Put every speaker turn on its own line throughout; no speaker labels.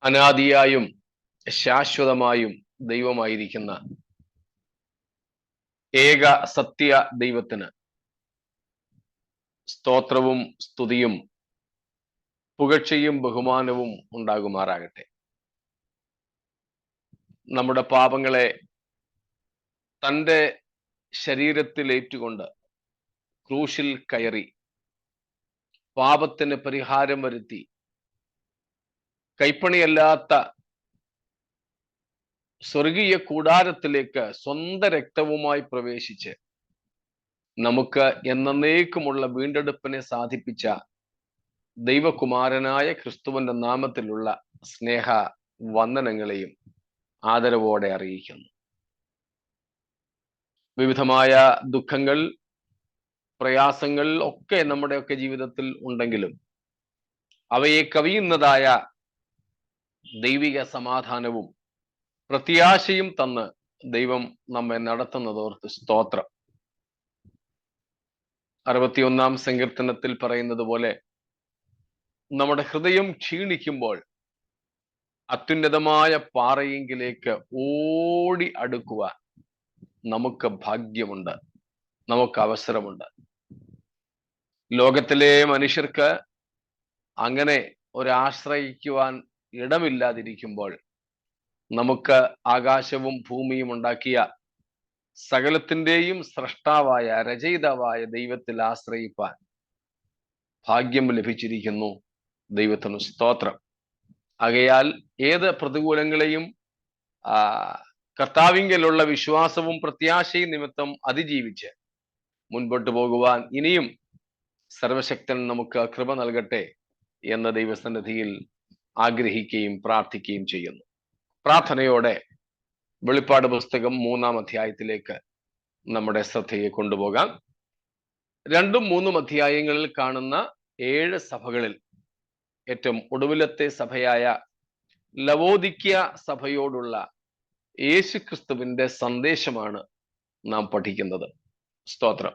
അനാദിയായും ശാശ്വതമായും ദൈവമായിരിക്കുന്ന ഏക സത്യ ദൈവത്തിന് സ്തോത്രവും സ്തുതിയും പുകഴ്ചയും ബഹുമാനവും ഉണ്ടാകുമാറാകട്ടെ. നമ്മുടെ പാപങ്ങളെ തൻ്റെ ശരീരത്തിൽ ഏറ്റുകൊണ്ട് ക്രൂശിൽ കയറി പാപത്തിന് പരിഹാരം വരുത്തി കൈപ്പണിയല്ലാത്ത സ്വർഗീയ കൂടാരത്തിലേക്ക് സ്വന്തം രക്തവുമായി പ്രവേശിച്ച് നമുക്ക് എന്നേക്കുമുള്ള വീണ്ടെടുപ്പിനെ സാധിപ്പിച്ച ദൈവകുമാരനായ ക്രിസ്തുവിന്റെ നാമത്തിലുള്ള സ്നേഹ വന്ദനങ്ങളെയും ആദരവോടെ അറിയിക്കുന്നു. വിവിധമായ ദുഃഖങ്ങൾ, പ്രയാസങ്ങൾ ഒക്കെ നമ്മുടെയൊക്കെ ജീവിതത്തിൽ ഉണ്ടെങ്കിലും അവയെ കവിയുന്നതായ ദൈവിക സമാധാനവും പ്രത്യാശയും തന്ന് ദൈവം നമ്മെ നടത്തുന്നതോർത്ത് സ്തോത്രം. 61 സങ്കീർത്തനത്തിൽ പറയുന്നത് പോലെ നമ്മുടെ ഹൃദയം ക്ഷീണിക്കുമ്പോൾ അത്യുന്നതമായ പാറയെങ്കിലേക്ക് ഓടി അടുക്കുവാൻ നമുക്ക് ഭാഗ്യമുണ്ട്, നമുക്ക് അവസരമുണ്ട്. ലോകത്തിലെ മനുഷ്യർക്ക് അങ്ങനെ ഒരാശ്രയിക്കുവാൻ ഇടമില്ലാതിരിക്കുമ്പോൾ നമുക്ക് ആകാശവും ഭൂമിയും ഉണ്ടാക്കിയ സകലത്തിൻ്റെയും സ്രഷ്ടാവായ രചയിതാവായ ദൈവത്തിൽ ആശ്രയിപ്പാൻ ഭാഗ്യം ലഭിച്ചിരിക്കുന്നു. ദൈവത്തിന് സ്തോത്രം. ആകയാൽ ഏത് പ്രതികൂലങ്ങളെയും കർത്താവിങ്കലുള്ള വിശ്വാസവും പ്രത്യാശയും നിമിത്തം അതിജീവിച്ച് മുൻപോട്ട് പോകുവാൻ ഇനിയും സർവശക്തൻ നമുക്ക് കൃപ നൽകട്ടെ എന്ന ദൈവസന്നിധിയിൽ ആഗ്രഹിക്കുകയും പ്രാർത്ഥിക്കുകയും ചെയ്യുന്നു. പ്രാർത്ഥനയോടെ വെളിപ്പാട് പുസ്തകം 3-ാം അധ്യായത്തിലേക്ക് നമ്മുടെ ശ്രദ്ധയെ കൊണ്ടുപോകാം. 2-ഉം 3-ഉം അധ്യായങ്ങളിൽ കാണുന്ന 7 സഭകളിൽ ഏറ്റവും ഒടുവിലത്തെ സഭയായ ലവോദിക്യ സഭയോടുള്ള യേശുക്രിസ്തുവിന്റെ സന്ദേശമാണ് നാം പഠിക്കുന്നത്. സ്തോത്രം.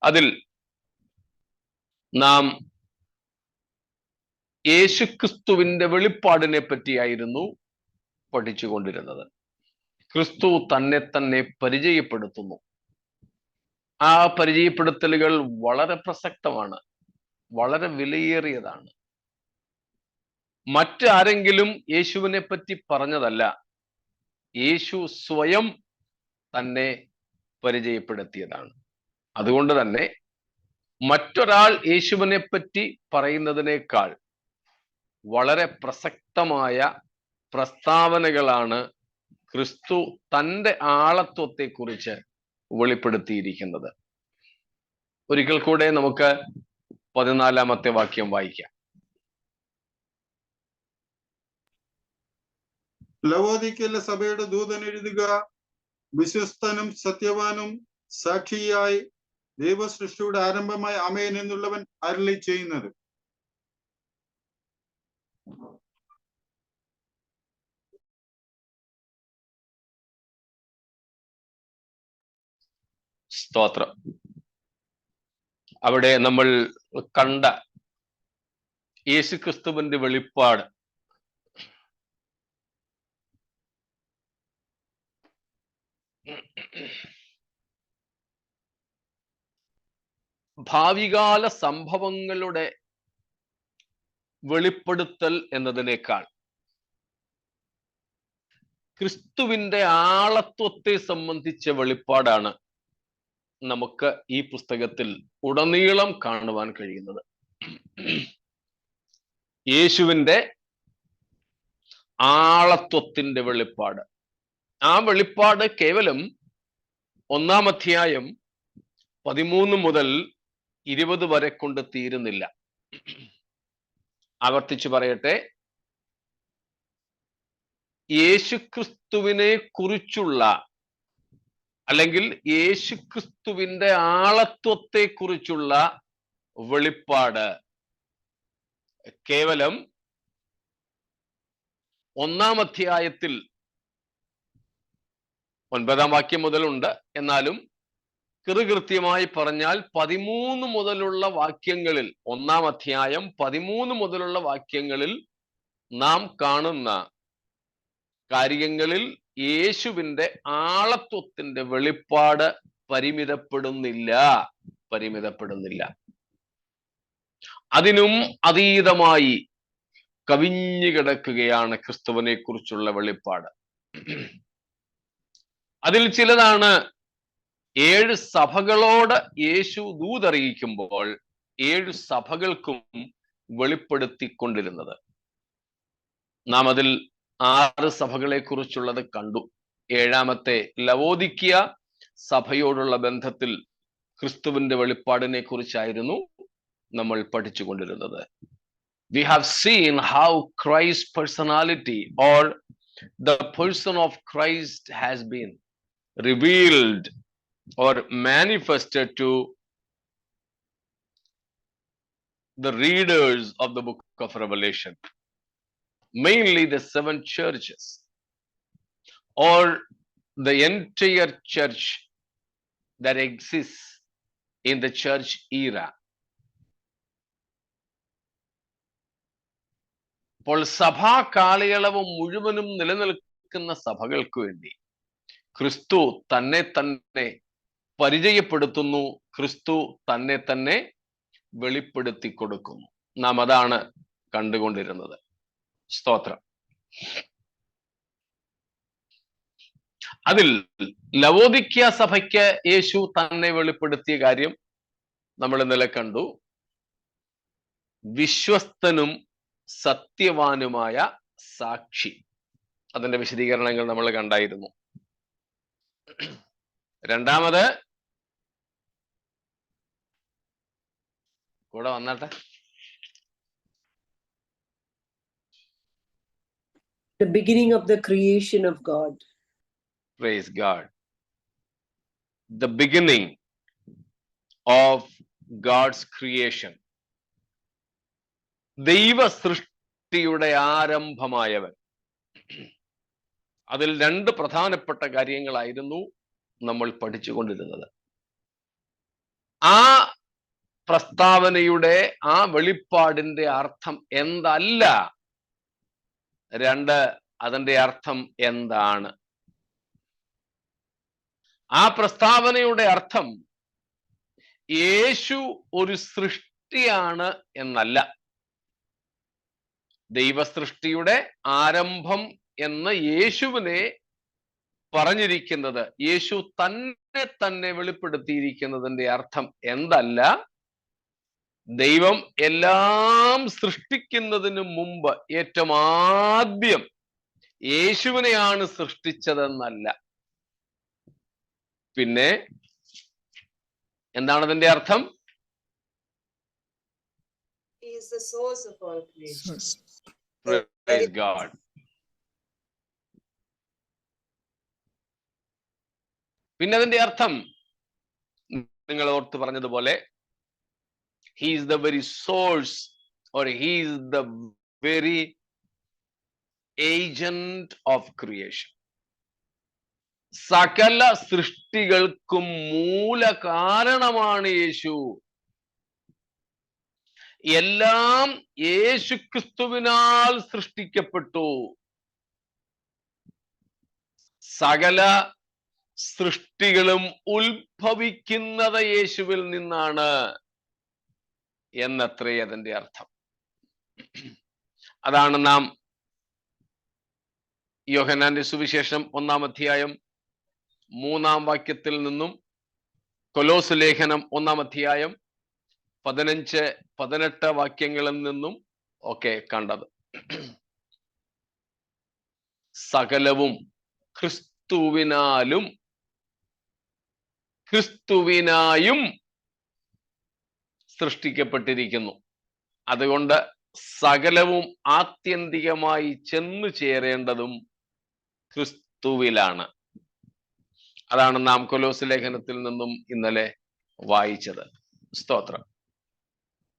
അതിൽ നാം യേശുക്രിസ്തുവിന്റെ വെളിപ്പാടിനെ പറ്റിയായിരുന്നു പഠിച്ചുകൊണ്ടിരുന്നത്. ക്രിസ്തു തന്നെ പരിചയപ്പെടുത്തുന്നു. ആ പരിചയപ്പെടുത്തലുകൾ വളരെ പ്രസക്തമാണ്, വളരെ വിലയേറിയതാണ്. മറ്റാരെങ്കിലും യേശുവിനെ പറ്റി പറഞ്ഞതല്ല, യേശു സ്വയം തന്നെ പരിചയപ്പെടുത്തിയതാണ്. അതുകൊണ്ട് തന്നെ മറ്റൊരാൾ യേശുവിനെ പറ്റി പറയുന്നതിനേക്കാൾ വളരെ പ്രസക്തമായ പ്രസ്താവനകളാണ് ക്രിസ്തു തൻ്റെ ആളത്വത്തെക്കുറിച്ച് വെളിപ്പെടുത്തിയിരിക്കുന്നത്. ഒരിക്കൽ കൂടെ നമുക്ക് 14-ാമത്തെ വാക്യം വായിക്കാം.
ലവോദിക്കയിലെ സഭയുടെ ദൂതൻ എഴുതുക, വിശ്വസ്തനും സത്യവാനും സാക്ഷിയായി ദൈവസൃഷ്ടിയുടെ ആരംഭമായ ആമേൻ എന്നുള്ളവൻ അരുളി ചെയ്യുന്നത്.
സ്തോത്രം. അവിടെ നമ്മൾ കണ്ട യേശുക്രിസ്തുവിന്റെ വെളിപ്പാട് ഭാവികാല സംഭവങ്ങളുടെ വെളിപ്പെടുത്തൽ എന്നതിനേക്കാൾ ക്രിസ്തുവിന്റെ ആളത്വത്തെ സംബന്ധിച്ച വെളിപ്പാടാണ് നമുക്ക് ഈ പുസ്തകത്തിൽ ഉടനീളം കാണുവാൻ കഴിയുന്നത്. യേശുവിന്റെ ആളത്വത്തിന്റെ വെളിപ്പാട്. ആ വെളിപ്പാട് കേവലം 1-ാം അധ്യായം 13 മുതൽ 20 വരെ കൊണ്ട് തീരുന്നില്ല. ആവർത്തിച്ചു പറയട്ടെ, യേശുക്രിസ്തുവിനെ കുറിച്ചുള്ള അല്ലെങ്കിൽ യേശുക്രിസ്തുവിന്റെ ആളത്വത്തെ കുറിച്ചുള്ള വെളിപ്പാട് കേവലം 1-ാം അധ്യായത്തിൽ 9-ാം വാക്യം മുതലുണ്ട്. എന്നാലും കൃത്യമായി പറഞ്ഞാൽ 13 മുതലുള്ള വാക്യങ്ങളിൽ, 1-ാം അധ്യായം 13 മുതലുള്ള വാക്യങ്ങളിൽ നാം കാണുന്ന കാര്യങ്ങളിൽ യേശുവിന്റെ ആളത്വത്തിന്റെ വെളിപ്പാട് പരിമിതപ്പെടുന്നില്ല. അതിനും അതീതമായി കവിഞ്ഞു കിടക്കുകയാണ് ക്രിസ്തുവിനെ കുറിച്ചുള്ള വെളിപ്പാട്. അതിൽ ചിലതാണ് 7 സഭകളോട് യേശു ദൂതറിയിക്കുമ്പോൾ 7 സഭകൾക്കും വെളിപ്പെടുത്തിക്കൊണ്ടിരുന്നത്. നാം അതിൽ 6 സഭകളെ കുറിച്ചുള്ളത് കണ്ടു. 7ാമത്തെ ലവോദിക്കിയ സഭയോടുള്ള ബന്ധത്തിൽ ക്രിസ്തുവിന്റെ വെളിപ്പാടിനെ കുറിച്ചായിരുന്നു നമ്മൾ പഠിച്ചുകൊണ്ടിരുന്നത്. We have seen how Christ's personality or the person of Christ has been revealed or manifested to the readers of the book of Revelation, mainly the 7 churches or the entire church that exists in the church era. അപ്പോൾ സഭാ കാലയളവ് മുഴുവനും നിലനിൽക്കുന്ന സഭകൾക്ക് വേണ്ടി ക്രിസ്തു തന്നെ തന്നെ പരിചയപ്പെടുത്തുന്നു, ക്രിസ്തു തന്നെ തന്നെ വെളിപ്പെടുത്തി കൊടുക്കുന്നു. നാം അതാണ് കണ്ടുകൊണ്ടിരുന്നത്. സ്തോത്രം. അതിൽ ലവോദിക്യ സഭയ്ക്ക് യേശു തന്നെ വെളിപ്പെടുത്തിയ കാര്യം നമ്മൾ ഇന്നലെ കണ്ടു. വിശ്വസ്തനും സത്യവാനുമായ സാക്ഷി. അതിന്റെ വിശദീകരണങ്ങൾ നമ്മൾ കണ്ടായിരുന്നു. രണ്ടാമത് കൂടെ വന്നാട്ടെ.
The beginning of the creation of God.
Praise God. The beginning of God's creation. ദൈവ സൃഷ്ടിയുടെ ആരംഭമായവൻ. അതിൽ 2 പ്രധാനപ്പെട്ട കാര്യങ്ങളായിരുന്നു നമ്മൾ പഠിച്ചുകൊണ്ടിരുന്നത്. ആ പ്രസ്താവനയുടെ ആ വെളിപ്പാടിന്റെ അർത്ഥം എന്തല്ല, 2 അതിന്റെ അർത്ഥം എന്താണ്? ആ പ്രസ്താവനയുടെ അർത്ഥം യേശു ഒരു സൃഷ്ടിയാണ് എന്നല്ല. ദൈവസൃഷ്ടിയുടെ ആരംഭം എന്ന് യേശുവിനെ പറഞ്ഞിരിക്കുന്നത്, യേശു തന്നെ തന്നെ വെളിപ്പെടുത്തിയിരിക്കുന്നതിന്റെ അർത്ഥം എന്തല്ല, ദൈവം എല്ലാം സൃഷ്ടിക്കുന്നതിന് മുമ്പ് ഏറ്റവും ആദ്യം യേശുവിനെയാണ് സൃഷ്ടിച്ചതെന്നല്ല. പിന്നെ എന്താണ് അതിന്റെ അർത്ഥം?
He is the source of all creation.
Praise God. പിന്നെ അതിന്റെ അർത്ഥം നിങ്ങൾ ഓർത്ത് പറഞ്ഞതുപോലെ he is the very source or he is the very agent of creation. സകല സൃഷ്ടികൾക്കും മൂല കാരണമാണ് യേശു. എല്ലാം യേശുക്രിസ്തുവിനാൽ സൃഷ്ടിക്കപ്പെട്ടു. സകല സൃഷ്ടികളും ഉത്ഭവിക്കുന്നത് യേശുവിൽ നിന്നാണ് എന്നത്രേ അതിന്റെ അർത്ഥം. അതാണ് നാം യോഹന്നാന്റെ സുവിശേഷം 1-ാം അധ്യായം 3-ാം വാക്യത്തിൽ നിന്നും കൊലോസ് ലേഖനം 1-ാം അധ്യായം 15-18 വാക്യങ്ങളിൽ നിന്നും ഒക്കെ കണ്ടത്. സകലവും ക്രിസ്തുവിനായും സൃഷ്ടിക്കപ്പെട്ടിരിക്കുന്നു. അതുകൊണ്ട് സകലവും ആത്യന്തികമായി ചെന്നു ചേരേണ്ടതും ക്രിസ്തുവിലാണ്. അതാണ് നാം കൊലോസ് ലേഖനത്തിൽ നിന്നും ഇന്നലെ വായിച്ചത്. സ്തോത്രം.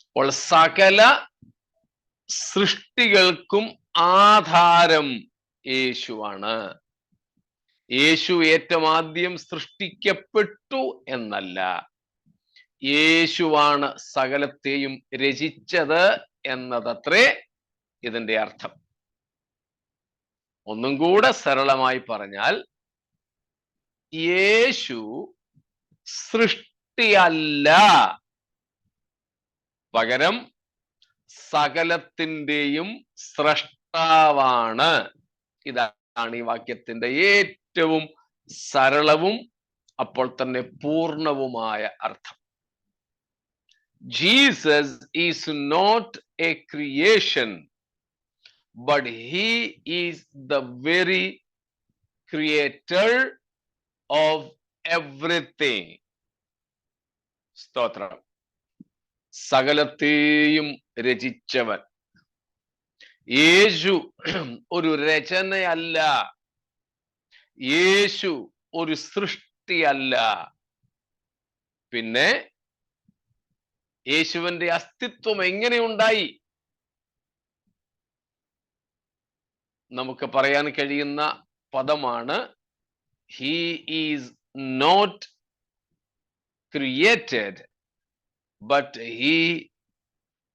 അപ്പോൾ സകല സൃഷ്ടികൾക്കും ആധാരം യേശുവാണ്. യേശു ഏറ്റവും ആദ്യം സൃഷ്ടിക്കപ്പെട്ടു എന്നല്ല, യേശുവാണ് സകലത്തെയും രചിച്ചത് എന്നതത്രേ ഇതിന്റെ അർത്ഥം. ഒന്നും കൂടെ സരളമായി പറഞ്ഞാൽ, യേശു സൃഷ്ടിയല്ല, പകരം സകലത്തിന്റെയും സ്രഷ്ടാവാണ്. ഇതാണ് ഈ വാക്യത്തിന്റെ ഏറ്റവും സരളവും അപ്പോൾ തന്നെ പൂർണ്ണവുമായ അർത്ഥം. Jesus is not a creation, but he is the very creator of everything. സ്തോത്രം. സകലത്തെയും രചിച്ചവൻ. യേശു ഒരു രചനയല്ല, യേശു ഒരു സൃഷ്ടിയല്ല. പിന്നെ യേശുവിന്റെ അസ്തിത്വം എങ്ങനെയുണ്ടായി? നമുക്ക് പറയാൻ കഴിയുന്ന പദമാണ് he is not created, but he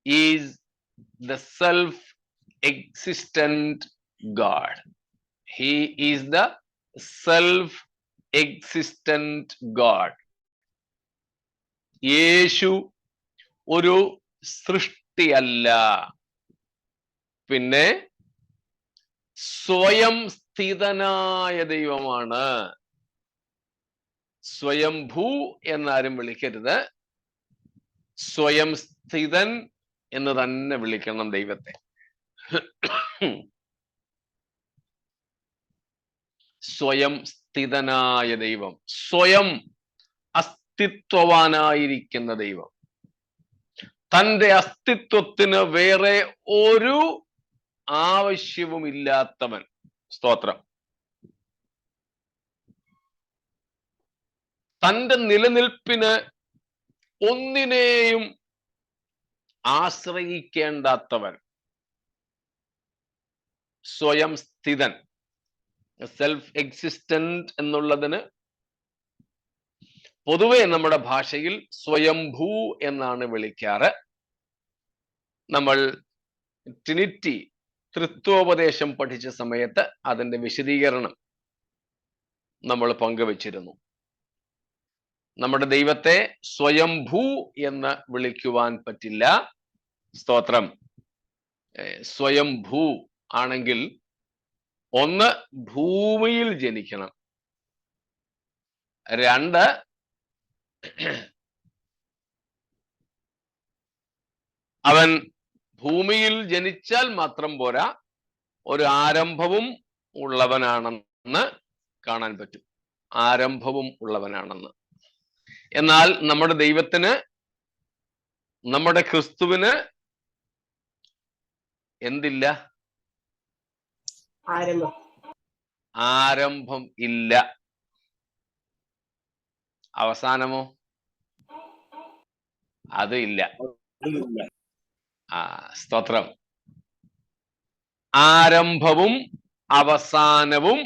is the self-existent God. He is the self-existent God. യേശു ഒരു സൃഷ്ടിയല്ല, പിന്നെ സ്വയം സ്ഥിതനായ ദൈവമാണ്. സ്വയംഭൂ എന്നാരും വിളിക്കരുത്, സ്വയം സ്ഥിതൻ എന്ന് തന്നെ വിളിക്കണം ദൈവത്തെ. സ്വയം സ്ഥിതനായ ദൈവം, സ്വയം അസ്തിത്വവാനായിരിക്കുന്ന ദൈവം, തന്റെ അസ്തിത്വത്തിന് വേറെ ഒരു ആവശ്യവും ഇല്ലാത്തവൻ. സ്തോത്രം. തന്റെ നിലനിൽപ്പിന് ഒന്നിനെയും ആശ്രയിക്കേണ്ടാത്തവൻ, സ്വയം സ്ഥിതൻ. സെൽഫ് എക്സിസ്റ്റന്റ് എന്നുള്ളതിന് പൊതുവെ നമ്മുടെ ഭാഷയിൽ സ്വയംഭൂ എന്നാണ് വിളിക്കാറ്. നമ്മൾ ട്രിനിറ്റി തൃത്വോപദേശം പഠിച്ച സമയത്ത് അതിന്റെ വിശദീകരണം നമ്മൾ പങ്കുവച്ചിരുന്നു. നമ്മുടെ ദൈവത്തെ സ്വയംഭൂ എന്ന് വിളിക്കുവാൻ പറ്റില്ല. സ്തോത്രം. സ്വയംഭൂ ആണെങ്കിൽ ഒന്ന് ഭൂമിയിൽ ജനിക്കണം, രണ്ട് അവൻ ഭൂമിയിൽ ജനിച്ചാൽ മാത്രം പോരാ, ഒരു ആരംഭവും ഉള്ളവനാണെന്ന് കാണാൻ പറ്റും. ആരംഭവും ഉള്ളവനാണെന്ന്. എന്നാൽ നമ്മുടെ ദൈവത്തിന്, നമ്മുടെ ക്രിസ്തുവിന് എന്തില്ല? ആരംഭം ഇല്ല. അവസാനമോ? അത് ഇല്ല. സ്തോത്രം. ആരംഭവും അവസാനവും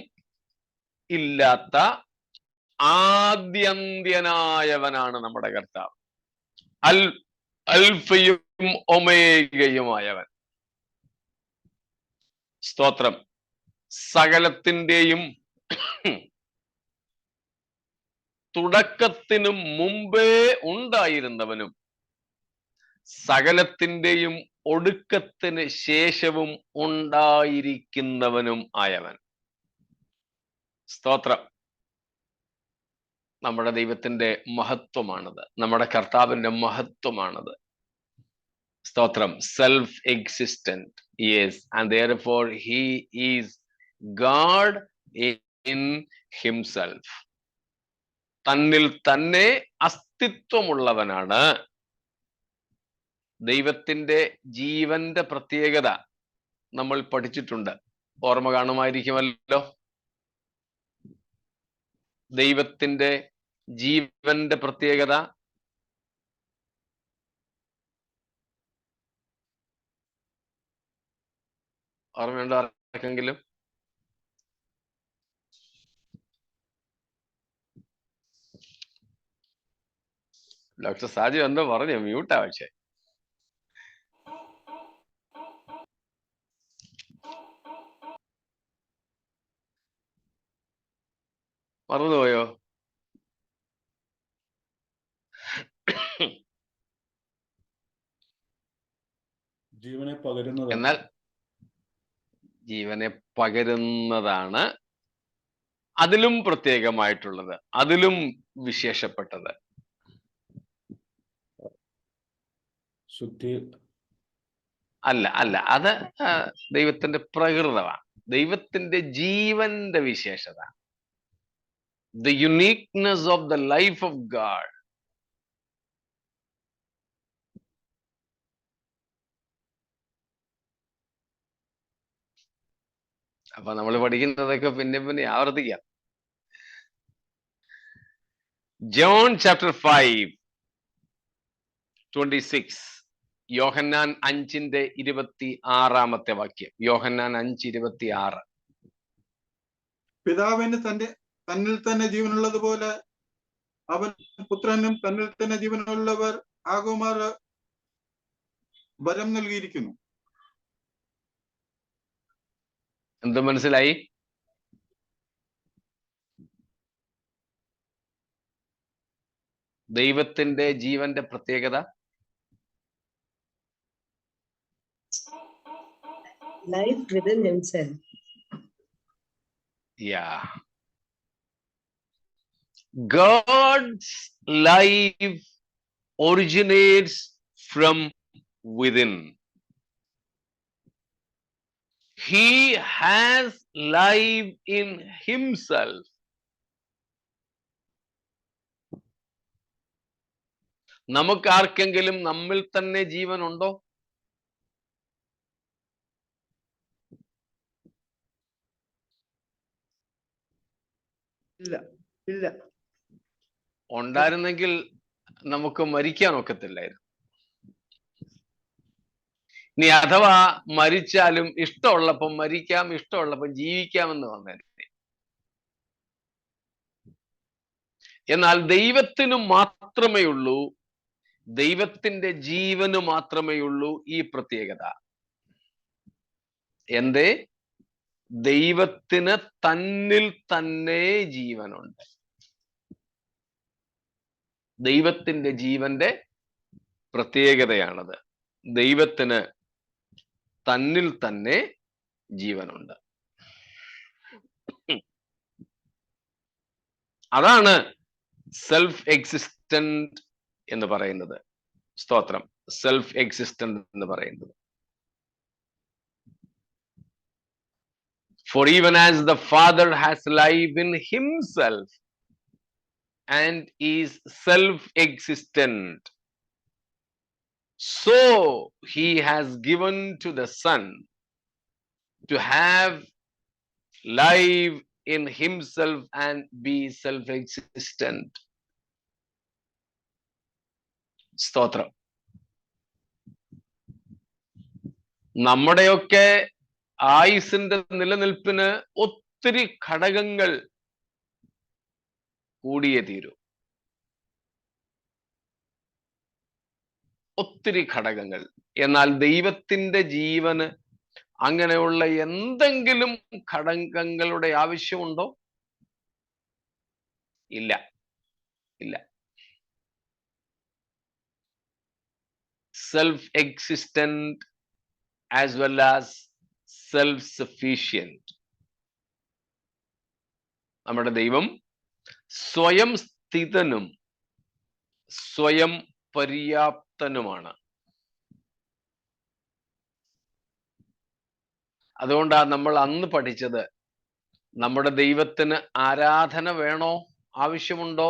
ഇല്ലാത്ത ആദ്യന്ത്യനായവനാണ് നമ്മുടെ കർത്താവ്. അൽഫയും ഒമേഗയുമായവൻ. സ്തോത്രം. സകലത്തിന്റെയും തുടക്കത്തിനു മുമ്പേ ഉണ്ടായിരുന്നവനും സകലത്തിന്റെയും ഒടുക്കത്തിന് ശേഷവും ഉണ്ടായിരിക്കുന്നവനും ആയവൻ. സ്തോത്രം. നമ്മുടെ ദൈവത്തിന്റെ മഹത്വമാണത്, നമ്മുടെ കർത്താവിന്റെ മഹത്വമാണത്. സ്തോത്രം. Self existent. Yes, and therefore he is God in himself. തന്നിൽ തന്നെ അസ്തിത്വമുള്ളവനാണ്. ദൈവത്തിന്റെ ജീവന്റെ പ്രത്യേകത നമ്മൾ പഠിച്ചിട്ടുണ്ട്, ഓർമ്മ കാണുമായിരിക്കുമല്ലോ. ദൈവത്തിന്റെ ജീവന്റെ പ്രത്യേകത ഓർമ്മയുണ്ടോ ആർക്കെങ്കിലും? ഡോക്ടർ സാജു എന്തോ പറഞ്ഞു, മ്യൂട്ടാ. പക്ഷേ മറന്നുപോയോ?
ജീവനെ പകരുന്നത്.
എന്നാൽ ജീവനെ പകരുന്നതാണ് അതിലും പ്രത്യേകമായിട്ടുള്ളത്, അതിലും വിശേഷപ്പെട്ടത്.
ശുദ്ധി
അല്ല അല്ല, അത് ദൈവത്തിന്റെ പ്രകൃതമാണ്, ദൈവത്തിന്റെ ജീവന്റെ വിശേഷത. The uniqueness of the life of God. അപ്പൊ നമ്മൾ പഠിക്കുന്നതൊക്കെ പിന്നെ ആവർത്തിക്കാം. John chapter 5:26. യോഹന്നാൻ 5:26 വാക്യം. യോഹന്നാൻ 5:26.
പിതാവിന് തന്നിൽ തന്നെ ജീവനുള്ളത് പോലെ അവൻ പുത്രനും തന്നിൽ തന്നെ ജീവനുള്ളവർ ആകുമാർ വരം നൽകിയിരിക്കുന്നു.
എന്ത് മനസ്സിലായി? ദൈവത്തിന്റെ ജീവന്റെ പ്രത്യേകത
Life within himself.
Yeah. God's life originates from within. He has life in himself. നമുക്ക് ആർക്കെങ്കിലും നമ്മിൽ തന്നെ ജീവനുണ്ടോ?
ഇല്ല, ഇല്ല.
ഉണ്ടായിരുന്നെങ്കിൽ നമുക്ക് മരിക്കാൻ ഒക്കത്തില്ലായിരുന്നു. ഇനി അഥവാ മരിച്ചാലും ഇഷ്ടമുള്ളപ്പം മരിക്കാം, ഇഷ്ടമുള്ളപ്പം ജീവിക്കാമെന്ന് വന്നേനെ. എന്നാൽ ദൈവത്തിന് മാത്രമേ ഉള്ളൂ, ദൈവത്തിന്റെ ജീവന് മാത്രമേ ഉള്ളൂ ഈ പ്രത്യേകത. എന്തേ? ദൈവത്തിന് തന്നിൽ തന്നെ ജീവനുണ്ട്. ദൈവത്തിന്റെ ജീവന്റെ പ്രത്യേകതയാണത്. ദൈവത്തിന് തന്നിൽ തന്നെ ജീവനുണ്ട്. അതാണ് സെൽഫ് എക്സിസ്റ്റന്റ് എന്ന് പറയുന്നത്. സ്തോത്രം. സെൽഫ് എക്സിസ്റ്റന്റ് എന്ന് പറയുന്നത്. For even as the Father has life in himself and is self-existent, so he has given to the Son to have life in himself and be self-existent. സ്തോത്രം. നമ്മുടെയൊക്കെ ആയുസിന്റെ നിലനിൽപ്പിന് ഒത്തിരി ഘടകങ്ങൾ കൂടിയേ തീരൂ. ഒത്തിരി ഘടകങ്ങൾ. എന്നാൽ ദൈവത്തിന്റെ ജീവന് അങ്ങനെയുള്ള എന്തെങ്കിലും ഘടകങ്ങളുടെ ആവശ്യമുണ്ടോ? ഇല്ല, ഇല്ല. Self existent as well as self sufficient. നമ്മുടെ ദൈവം സ്വയം സ്ഥിതനും സ്വയം പര്യാപ്തനുമാണ്. അതുകൊണ്ടാണ് നമ്മൾ അന്ന് പഠിച്ചത്, നമ്മുടെ ദൈവത്തിന് ആരാധന വേണോ, ആവശ്യമുണ്ടോ?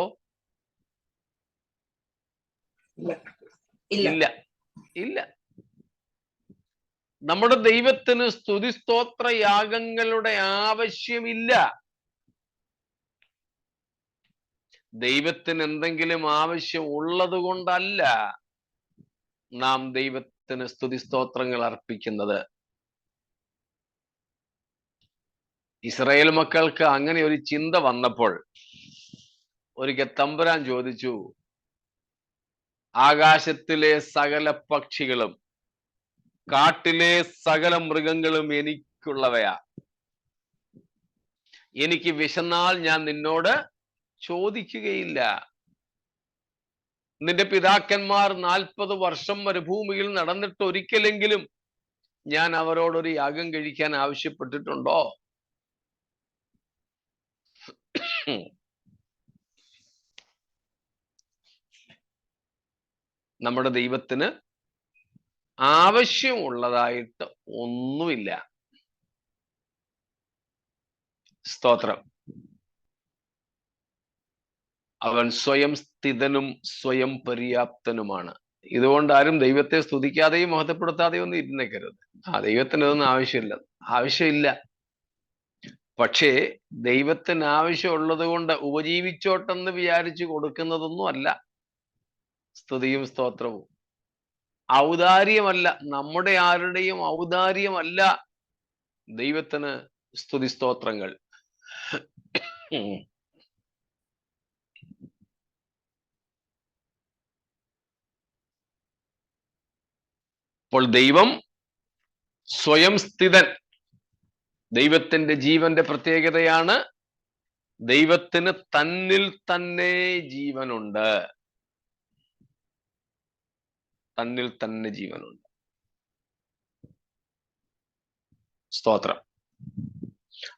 ഇല്ല, ഇല്ല. നമ്മുടെ ദൈവത്തിന് സ്തുതിസ്തോത്ര യാഗങ്ങളുടെ ആവശ്യമില്ല. ദൈവത്തിന് എന്തെങ്കിലും ആവശ്യം ഉള്ളത് കൊണ്ടല്ല നാം ദൈവത്തിന് സ്തുതിസ്തോത്രങ്ങൾ അർപ്പിക്കുന്നത്. ഇസ്രായേൽ മക്കൾക്ക് അങ്ങനെ ഒരു ചിന്ത വന്നപ്പോൾ ഒരിക്കൽ തമ്പുരാൻ ചോദിച്ചു, ആകാശത്തിലെ സകല പക്ഷികളും കാട്ടിലെ സകല മൃഗങ്ങളും എനിക്കുള്ളവയാ, എനിക്ക് വിശന്നാൽ ഞാൻ നിന്നോട് ചോദിക്കുകയില്ല. നിന്റെ പിതാക്കന്മാർ 40 വർഷം മരുഭൂമിയിൽ നടന്നിട്ട് ഒരിക്കലെങ്കിലും ഞാൻ അവരോടൊരു യാഗം കഴിക്കാൻ ആവശ്യപ്പെട്ടിട്ടുണ്ടോ? നമ്മുടെ ദൈവത്തിന് ആവശ്യമുള്ളതായിട്ട് ഒന്നുമില്ല. സ്തോത്രം. അവൻ സ്വയം സ്ഥിതനും സ്വയം പര്യാപ്തനുമാണ്. ഇതുകൊണ്ട് ആരും ദൈവത്തെ സ്തുതിക്കാതെയും മഹത്വപ്പെടുത്താതെയും ഒന്നും ഇരുന്നേക്കരുത്. ദൈവത്തിന് ഇതൊന്നും ആവശ്യമില്ല. പക്ഷേ ദൈവത്തിന് ആവശ്യമുള്ളത് കൊണ്ട് ഉപജീവിച്ചോട്ടെന്ന് വിചാരിച്ചു കൊടുക്കുന്നതൊന്നും അല്ല സ്തുതിയും സ്തോത്രവും. ഔദാര്യമല്ല, നമ്മുടെ ആരുടെയും ഔദാര്യമല്ല ദൈവത്തിന് സ്തുതി സ്തോത്രങ്ങൾ. അപ്പോൾ ദൈവം സ്വയം സ്ഥിതൻ. ദൈവത്തിന്റെ ജീവന്റെ പ്രത്യേകതയാണ് ദൈവത്തിന് തന്നിൽ തന്നെ ജീവനുണ്ട്. തന്നിൽ തന്നെ ജീവനുണ്ട്. സ്തോത്രം.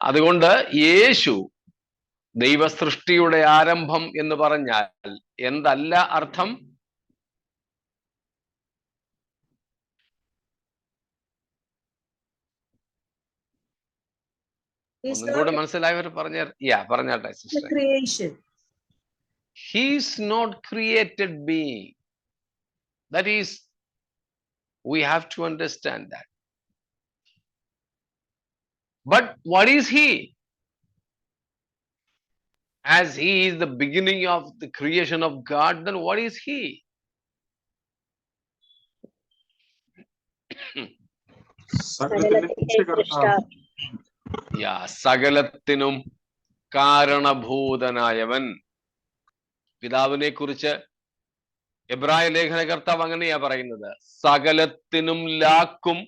അതുകൊണ്ട് യേശു ദൈവസൃഷ്ടിയുടെ ആരംഭം എന്ന് പറഞ്ഞാൽ എന്തല്ല അർത്ഥം? ഒന്നും കൂടെ മനസ്സിലായവർ പറഞ്ഞാട്ടെ sister. He is not created being. That is, we have to understand that. But what is he? As he is the beginning of the creation of God, then what is he? സകലത്തിനും കാരണഭൂതനായവൻ. പിതാവിനെ കുറിച്ച് എബ്രായ ലേഖനകർത്താവ് അങ്ങനെയാ പറയുന്നത്, സകലത്തിനും ലാക്കും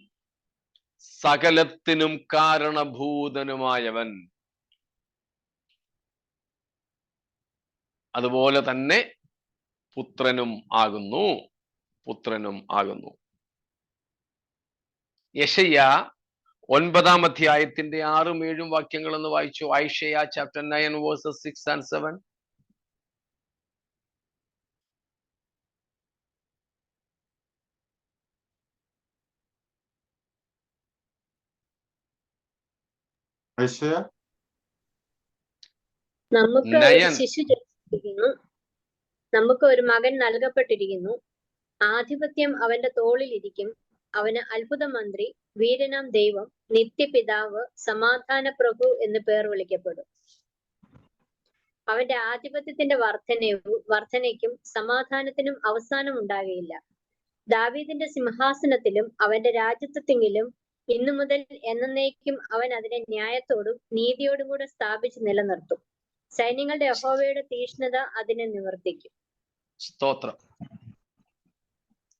സകലത്തിനും കാരണഭൂതനുമായവൻ. അതുപോലെ തന്നെ പുത്രനും ആകുന്നു. യെശയ്യാ 9 അധ്യായത്തിന്റെ 6ഉം 7ഉം വാക്യങ്ങൾ എന്ന് വായിച്ചു. ഐശയ്യാ chapter 9 verses 6 and 7.
നമുക്ക് ഒരു ശിശു ജനിച്ചിരിക്കുന്നു, നമുക്ക് ഒരു മകൻ നൽകപ്പെട്ടിരിക്കുന്നു, ആധിപത്യം അവന്റെ തോളിൽ ഇരിക്കും. അവന് അത്ഭുത മന്ത്രി, വീരനാം ദൈവം, നിത്യപിതാവ്, സമാധാന പ്രഭു എന്ന് പേർ വിളിക്കപ്പെടും. അവന്റെ ആധിപത്യത്തിന്റെ വർധനയ്ക്കും സമാധാനത്തിനും അവസാനം ഉണ്ടാകുകയില്ല. ദാവീദിന്റെ സിംഹാസനത്തിലും അവന്റെ രാജ്യത്വത്തിലും ഇന്നു മുതൽ എന്നേക്കും അവൻ അതിനെ ന്യായത്തോടും നീതിയോടും കൂടെ സ്ഥാപിച്ച് നിലനിർത്തും. സൈന്യങ്ങളുടെ യഹോവയുടെ തീക്ഷ്ണത അതിനെ നിവർത്തിക്കും.
സ്തോത്രം.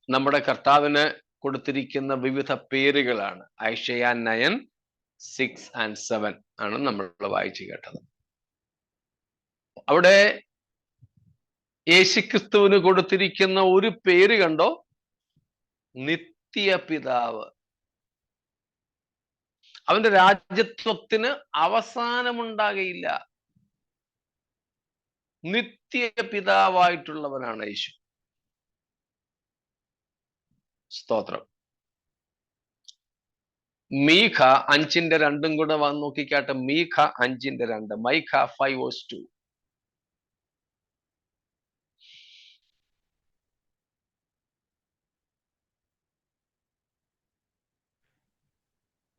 നമ്മുടെ കർത്താവിന് കൊടുത്തിരിക്കുന്ന വിവിധ പേരുകളാണ്. ഐശയ്യാ 9, 6 and 7 ആണ് നമ്മൾ വായിച്ചു കേട്ടത്. അവിടെ യേശുക്രിസ്തുവിന് കൊടുത്തിരിക്കുന്ന ഒരു പേര് കണ്ടോ? നിത്യപിതാവ്. അവന്റെ രാജ്യത്വത്തിന് അവസാനമുണ്ടാകയില്ല. നിത്യപിതാവായിട്ടുള്ളവനാണ് യേശു. സ്തോത്രം. മീഖ 5:2 കൂടെ വന്ന് നോക്കിക്കാട്ടെ. മീഖ 5:2, മൈഖ 5:2.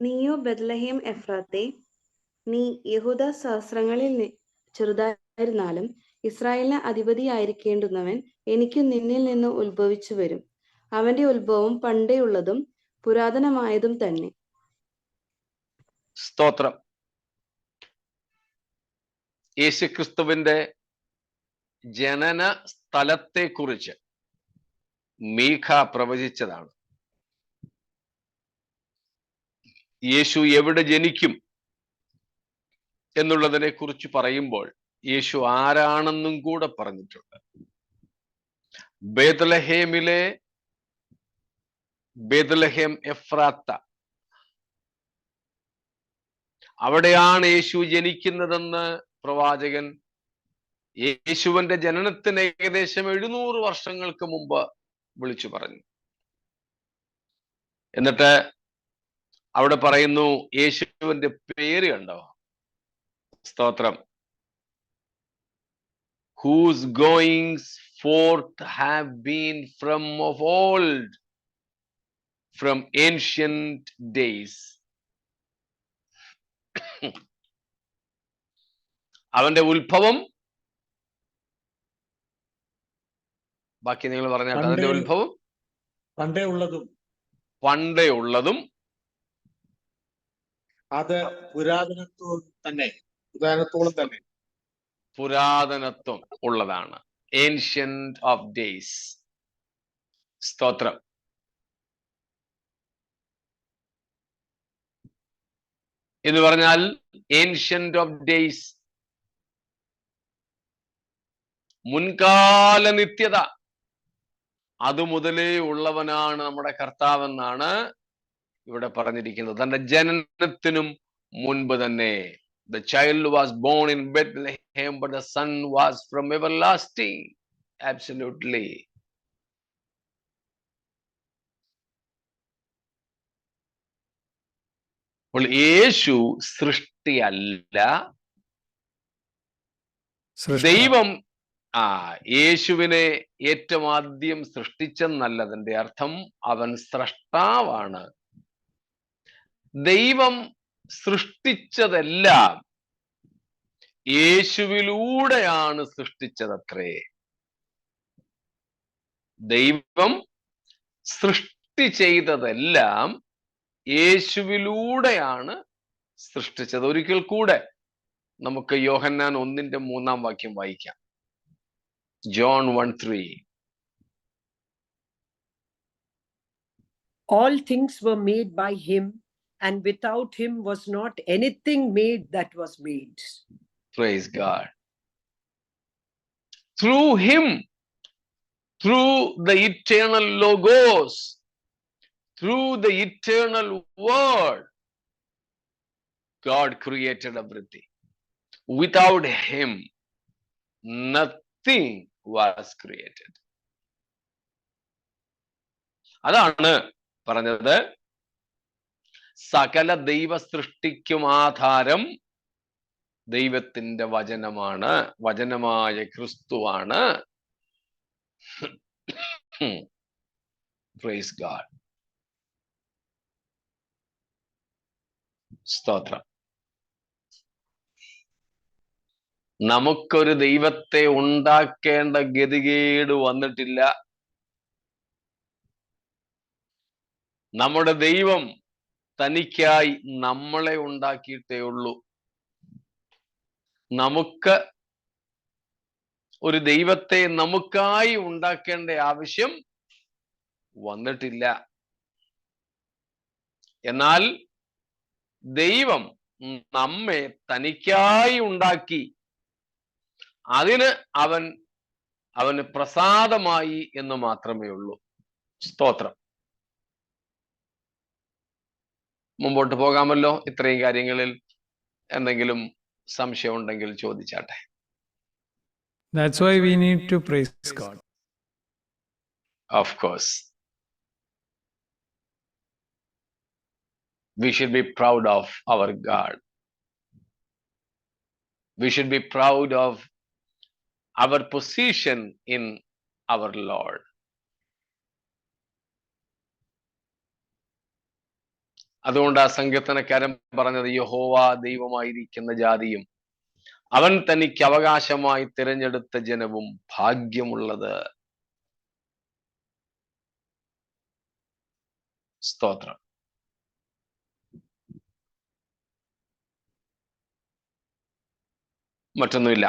നീയോ ബത്ലഹേം എഫ്രാത്തെ, നീ യഹൂദ സഹസ്രങ്ങളിൽ ചെറുതായിരുന്നാലും ഇസ്രായേലിന് അധിപതിയായിരിക്കേണ്ടുന്നവൻ എനിക്ക് നിന്നിൽ നിന്ന് ഉത്ഭവിച്ചു വരും. അവന്റെ ഉത്ഭവം പണ്ടേയുള്ളതും പുരാതനമായതും തന്നെ.
സ്തോത്രം. യേശുക്രിസ്തുവിന്റെ ജനന സ്ഥലത്തെ കുറിച്ച് മീഖ പ്രവചിച്ചതാണ്. യേശു എവിടെ ജനിക്കും? എന്നുള്ളതിനെ കുറിച്ച് പറയുമ്പോൾ യേശു ആരാണെന്നും കൂടെ പറഞ്ഞിട്ടുണ്ട്. ബേത്ലഹേം എഫ്രാത്ത, അവിടെയാണ് യേശു ജനിക്കുന്നതെന്ന് പ്രവാചകൻ യേശുവിന്റെ ജനനത്തിന് ഏകദേശം 700 വർഷങ്ങൾക്ക് മുമ്പ് വിളിച്ചു പറഞ്ഞു. എന്നിട്ട് അവിടെ പറയുന്നു, യേശുവിന്റെ പേര് കണ്ടോ? സ്തോത്രം. whose goings forth have been from of old, from ancient days. അവന്റെ ഉത്ഭവം, ബാക്കി നിങ്ങൾ പറഞ്ഞാട്ടെ. അതിന്റെ ഉത്ഭവം
പണ്ടേ ഉള്ളതും അത്
പുരാതനത്വം ഉള്ളതാണ്. Ancient of days. സ്തോത്രം. എന്ന് പറഞ്ഞാൽ ഏൻഷ്യന്റ് ഓഫ് ഡേയ്സ്, മുൻകാല നിത്യത, അതുമുതലേ ഉള്ളവനാണ് നമ്മുടെ കർത്താവെന്നാണ് ഇവിടെ പറഞ്ഞിരിക്കുന്നത്. തന്റെ ജനനത്തിനും മുൻപ് തന്നെ. The child was born in Bethlehem, but the son was from everlasting. Absolutely. അപ്പോൾ യേശു സൃഷ്ടിയല്ല, ദൈവം യേശുവിനെ ഏറ്റവും ആദ്യം സൃഷ്ടിച്ചെന്നല്ലതിന്റെ അർത്ഥം. അവൻ സ്രഷ്ടാവാണ്. ദൈവം സൃഷ്ടിച്ചതെല്ലാം യേശുവിലൂടെയാണ് സൃഷ്ടിച്ചതത്രേ. ദൈവം സൃഷ്ടി ചെയ്തതെല്ലാം യേശുവിലൂടെയാണ് സൃഷ്ടിച്ചത്. ഒരിക്കൽ കൂടെ നമുക്ക് യോഹന്നാൻ 1:3 വായിക്കാം. John 1:3.
All things were made by him, and without him was not anything made that was made.
Praise God. Through him, through the eternal Logos, through the eternal Word, God created everything. Without him, nothing was created. അതാണ് പറഞ്ഞത്. സകല ദൈവ സൃഷ്ടിക്കും ആധാരം ദൈവത്തിന്റെ വചനമാണ്, വചനമായ ക്രിസ്തുവാണ്. Praise God. സ്തോത്രം. നമുക്കൊരു ദൈവത്തെ ഉണ്ടാക്കേണ്ട ഗതികേട് വന്നിട്ടില്ല. നമ്മുടെ ദൈവം തനിക്കായി നമ്മളെ ഉണ്ടാക്കിയിട്ടേ ഉള്ളൂ. നമുക്ക് ഒരു ദൈവത്തെ നമുക്കായി ഉണ്ടാക്കേണ്ട ആവശ്യം വന്നിട്ടില്ല. എന്നാൽ ദൈവം നമ്മെ തനിക്കായി ഉണ്ടാക്കി. അതിന് അവന് പ്രസാദമായി എന്ന് മാത്രമേ ഉള്ളൂ. സ്തോത്രം. മുമ്പോട്ട് പോകാമല്ലോ. ഇത്രയും കാര്യങ്ങളിൽ എന്തെങ്കിലും സംശയം ഉണ്ടെങ്കിൽ ചോദിച്ചാട്ടെ.
That's why we need to praise God.
Of course. We should be proud of our God. We should be proud of our position in our Lord. അതുകൊണ്ട് ആ സങ്കീർത്തനക്കാരൻ പറഞ്ഞത്, യഹോവ ദൈവമായിരിക്കുന്ന ജാതിയും അവൻ തനിക്ക് അവകാശമായി തിരഞ്ഞെടുത്ത ജനവും ഭാഗ്യമുള്ളത്. സ്തോത്രം. മറ്റൊന്നുമില്ല.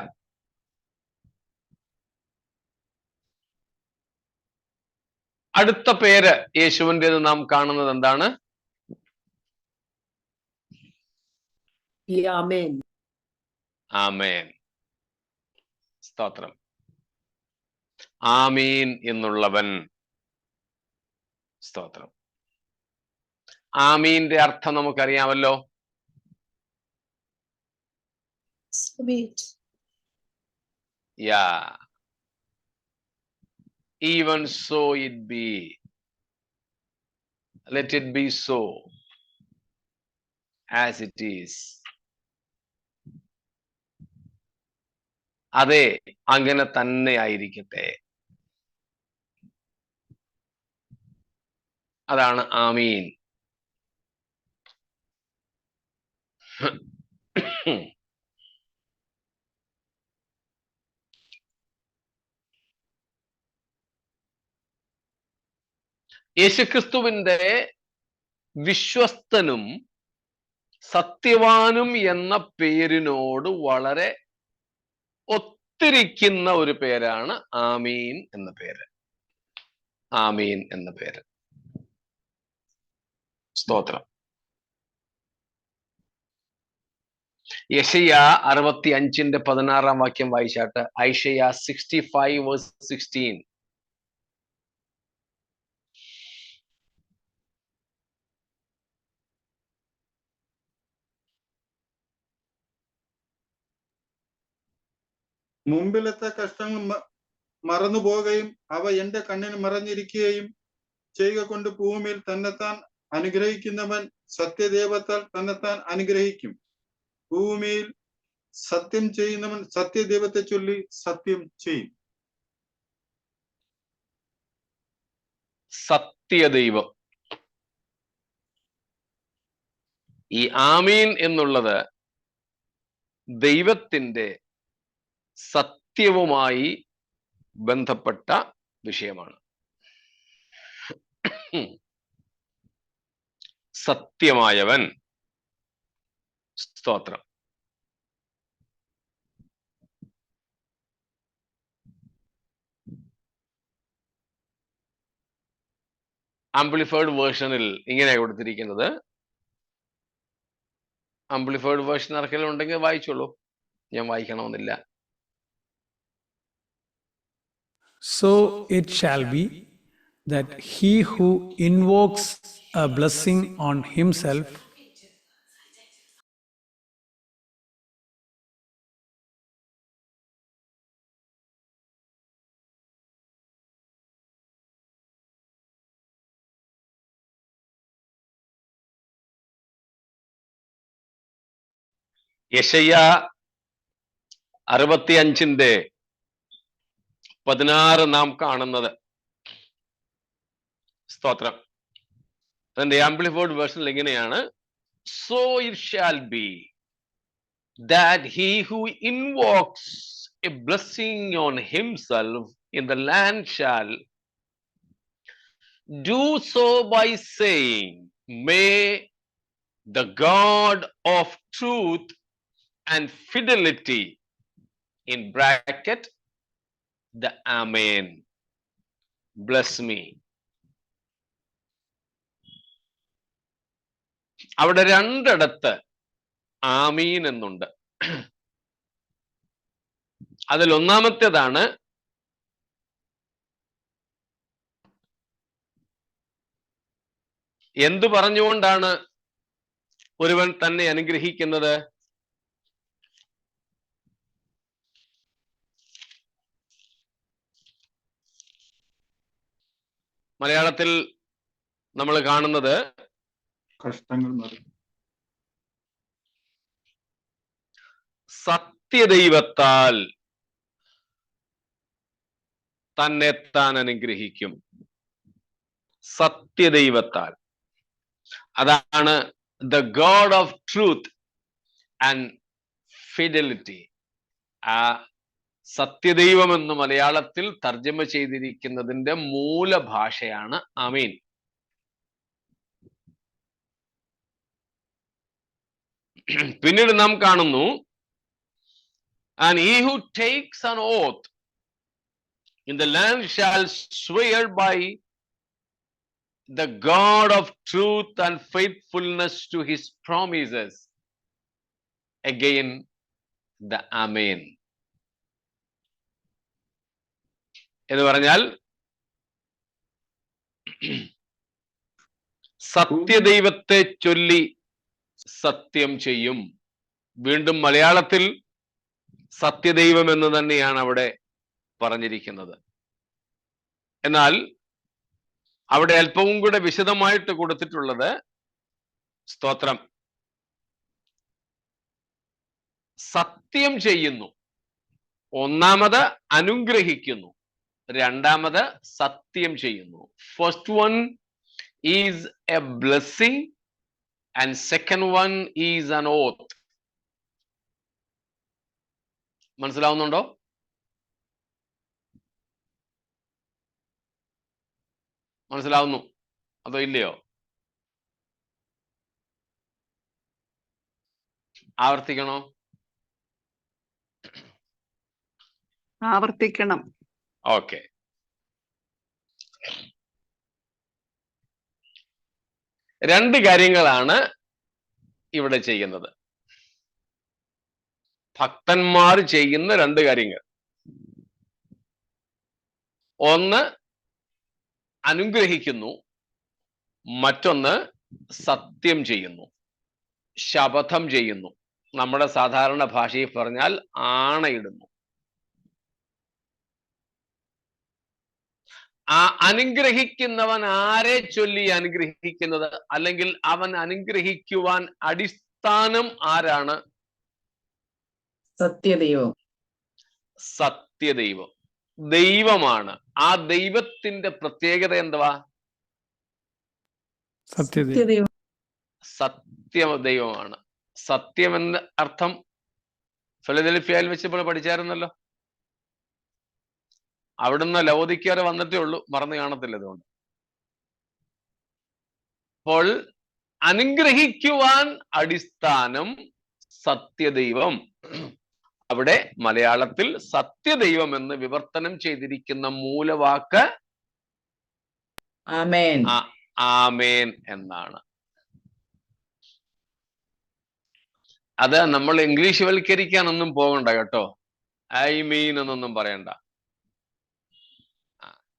അടുത്ത പേര് യേശുവിൻ്റെത് നാം കാണുന്നത് എന്താണ്?
Amen.
ആമേൻ. സ്തോത്രം. ആമീൻ എന്നുള്ളവൻ. സ്തോത്രം. ആമീന്റെ അർത്ഥം നമുക്കറിയാമല്ലോ. Yeah. Even so it be. Let it be so as it is. അതെ, അങ്ങനെ തന്നെ ആയിരിക്കട്ടെ. അതാണ് ആമീൻ. യേശുക്രിസ്തുവിന്റെ വിശ്വസ്തനും സത്യവാനും എന്ന പേരിനോട് വളരെ ഒത്തിരിക്കുന്ന ഒരു പേരാണ് ആമീൻ എന്ന പേര്. ആമീൻ എന്ന പേര്. സ്തോത്രം. യെശയ്യാ 65:16 വാക്യം വായിച്ചാട്ട്. ഐശയ്യാ 65:16.
മുമ്പിലത്തെ കഷ്ടങ്ങൾ മറന്നു പോവുകയും അവ എന്റെ കണ്ണിന് മറഞ്ഞിരിക്കുകയും ചെയ്യുക കൊണ്ട് ഭൂമിയിൽ തന്നെത്താൻ അനുഗ്രഹിക്കുന്നവൻ സത്യദൈവത്താൽ തന്നെത്താൻ അനുഗ്രഹിക്കും. ഭൂമിയിൽ സത്യം ചെയ്യുന്നവൻ സത്യദൈവത്തെ ചൊല്ലി സത്യം ചെയ്യും.
സത്യദൈവം. ഈ ആമീൻ എന്നുള്ളത് ദൈവത്തിന്റെ സത്യവുമായി ബന്ധപ്പെട്ട വിഷയമാണ്. സത്യമായവൻ. സ്തോത്രം. ആംപ്ലിഫൈഡ് വേർഷനിൽ ഇങ്ങനെ കൊടുത്തിരിക്കുന്നത്. ആംപ്ലിഫൈഡ് വേർഷൻ ആർക്കെങ്കിലും ഉണ്ടെങ്കിൽ വായിച്ചോളൂ, ഞാൻ വായിക്കണമെന്നില്ല.
So it shall be that he who invokes a blessing on himself
യെശയ്യാ 65:16 നാം കാണുന്നത്. സ്തോത്രം. അതിന്റെ ആംപ്ലിഫൈഡ് വേർഷനിൽ എങ്ങനെയാണ്? So it shall be that he who invokes a blessing on himself in the land shall do so by saying, may the God of truth and fidelity, in bracket the Amen, bless me. അവിടെ രണ്ടിടത്ത് ആമീൻ എന്നുണ്ട്. അതിൽ ഒന്നാമത്തേതാണ് എന്തു പറഞ്ഞുകൊണ്ടാണ് ഒരുവൻ തന്നെ അനുഗ്രഹിക്കുന്നത്? മലയാളത്തിൽ നമ്മൾ കാണുന്നത്
കഷ്ടങ്ങൾ
സത്യദൈവത്താൽ തന്നെ താൻ അനുഗ്രഹിക്കും. സത്യദൈവത്താൽ. അതാണ് the God of truth and fidelity. ആ സത്യദൈവം എന്ന് മലയാളത്തിൽ തർജ്ജമ ചെയ്തിരിക്കുന്നതിന്റെ മൂലഭാഷയാണ് ആമീൻ. പിന്നീട് നാം കാണുന്നു, and he who takes an oath in the land shall swear by the God of truth and faithfulness to his promises. Again, the amen എന്ന് പറഞ്ഞാൽ സത്യദൈവത്തെ ചൊല്ലി സത്യം ചെയ്യും. വീണ്ടും മലയാളത്തിൽ സത്യദൈവം എന്ന് തന്നെയാണ് അവിടെ പറഞ്ഞിരിക്കുന്നത്. എന്നാൽ അവിടെ അല്പവും കൂടെ വിശദമായിട്ട് കൊടുത്തിട്ടുള്ളത് സ്തോത്രം സത്യം ചെയ്യുന്നു. ഒന്നാമത് അനുഗ്രഹിക്കുന്നു, രണ്ടാമത് സത്യം ചെയ്യുന്നു. First one is a blessing and second one is an oath. മനസ്സിലാവുന്നുണ്ടോ? മനസ്സിലാവുന്നു അതോ ഇല്ലയോ? ആവർത്തിക്കണോ?
ആവർത്തിക്കണം.
ഓക്കെ. രണ്ട് കാര്യങ്ങളാണ് ഇവിടെ ചെയ്യുന്നത്. ഭക്തന്മാർ ചെയ്യുന്ന രണ്ട് കാര്യങ്ങൾ. ഒന്ന് അനുഗ്രഹിക്കുന്നു, മറ്റൊന്ന് സത്യം ചെയ്യുന്നു, ശപഥം ചെയ്യുന്നു. നമ്മുടെ സാധാരണ ഭാഷയിൽ പറഞ്ഞാൽ ആണയിടുന്നു. ആ അനുഗ്രഹിക്കുന്നവൻ ആരെ ചൊല്ലി അനുഗ്രഹിക്കുന്നത്, അല്ലെങ്കിൽ അവൻ അനുഗ്രഹിക്കുവാൻ അടിസ്ഥാനം ആരാണ്?
സത്യദൈവം.
സത്യദൈവം, ദൈവമാണ്. ആ ദൈവത്തിന്റെ പ്രത്യേകത എന്തുവാ?
സത്യദൈവം.
സത്യ ദൈവമാണ്. സത്യം എന്ന അർത്ഥം ഫിലദൽഫിയയിൽ വെച്ച് ഇപ്പോൾ പഠിച്ചായിരുന്നല്ലോ. അവിടുന്ന് ലവോദിക്കവരെ വന്നിട്ടേ ഉള്ളൂ, മറന്നു കാണത്തില്ല. അതുകൊണ്ട് അപ്പോൾ അനുഗ്രഹിക്കുവാൻ അടിസ്ഥാനം സത്യദൈവം. അവിടെ മലയാളത്തിൽ സത്യദൈവം എന്ന് വിവർത്തനം ചെയ്തിരിക്കുന്ന മൂലവാക്ക്
ആമേൻ.
ആമേൻ എന്നാണ്. അത് നമ്മൾ ഇംഗ്ലീഷ് വൽക്കരിക്കാനൊന്നും പോകണ്ട കേട്ടോ. ഐ മീൻ എന്നൊന്നും പറയണ്ട.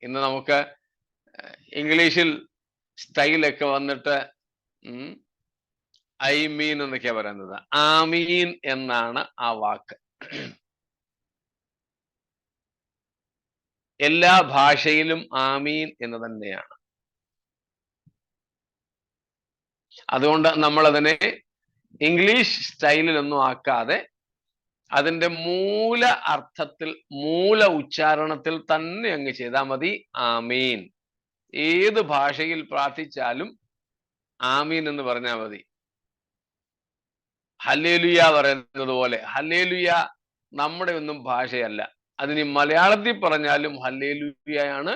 ഇന്ന് നമുക്ക് ഇംഗ്ലീഷിൽ സ്റ്റൈലൊക്കെ വന്നിട്ട് ഐ മീൻ എന്നൊക്കെയാ പറയുന്നത്. ആമീൻ എന്നാണ് ആ വാക്ക്. എല്ലാ ഭാഷയിലും ആമീൻ എന്ന് തന്നെയാണ്. അതുകൊണ്ട് നമ്മൾ അതിനെ ഇംഗ്ലീഷ് സ്റ്റൈലിലൊന്നും ആക്കാതെ അതിന്റെ മൂല അർത്ഥത്തിൽ, മൂല ഉച്ചാരണത്തിൽ തന്നെ അങ്ങ് ചെയ്താൽ മതി. ആമീൻ. ഏത് ഭാഷയിൽ പ്രാർത്ഥിച്ചാലും ആമീൻ എന്ന് പറഞ്ഞാൽ മതി. ഹല്ലേലൂയ പറയുന്നത് പോലെ. ഹല്ലേലൂയ നമ്മുടെ ഒന്നും ഭാഷയല്ല. അതിന് മലയാളത്തിൽ പറഞ്ഞാലും ഹല്ലേലൂയയാണ്,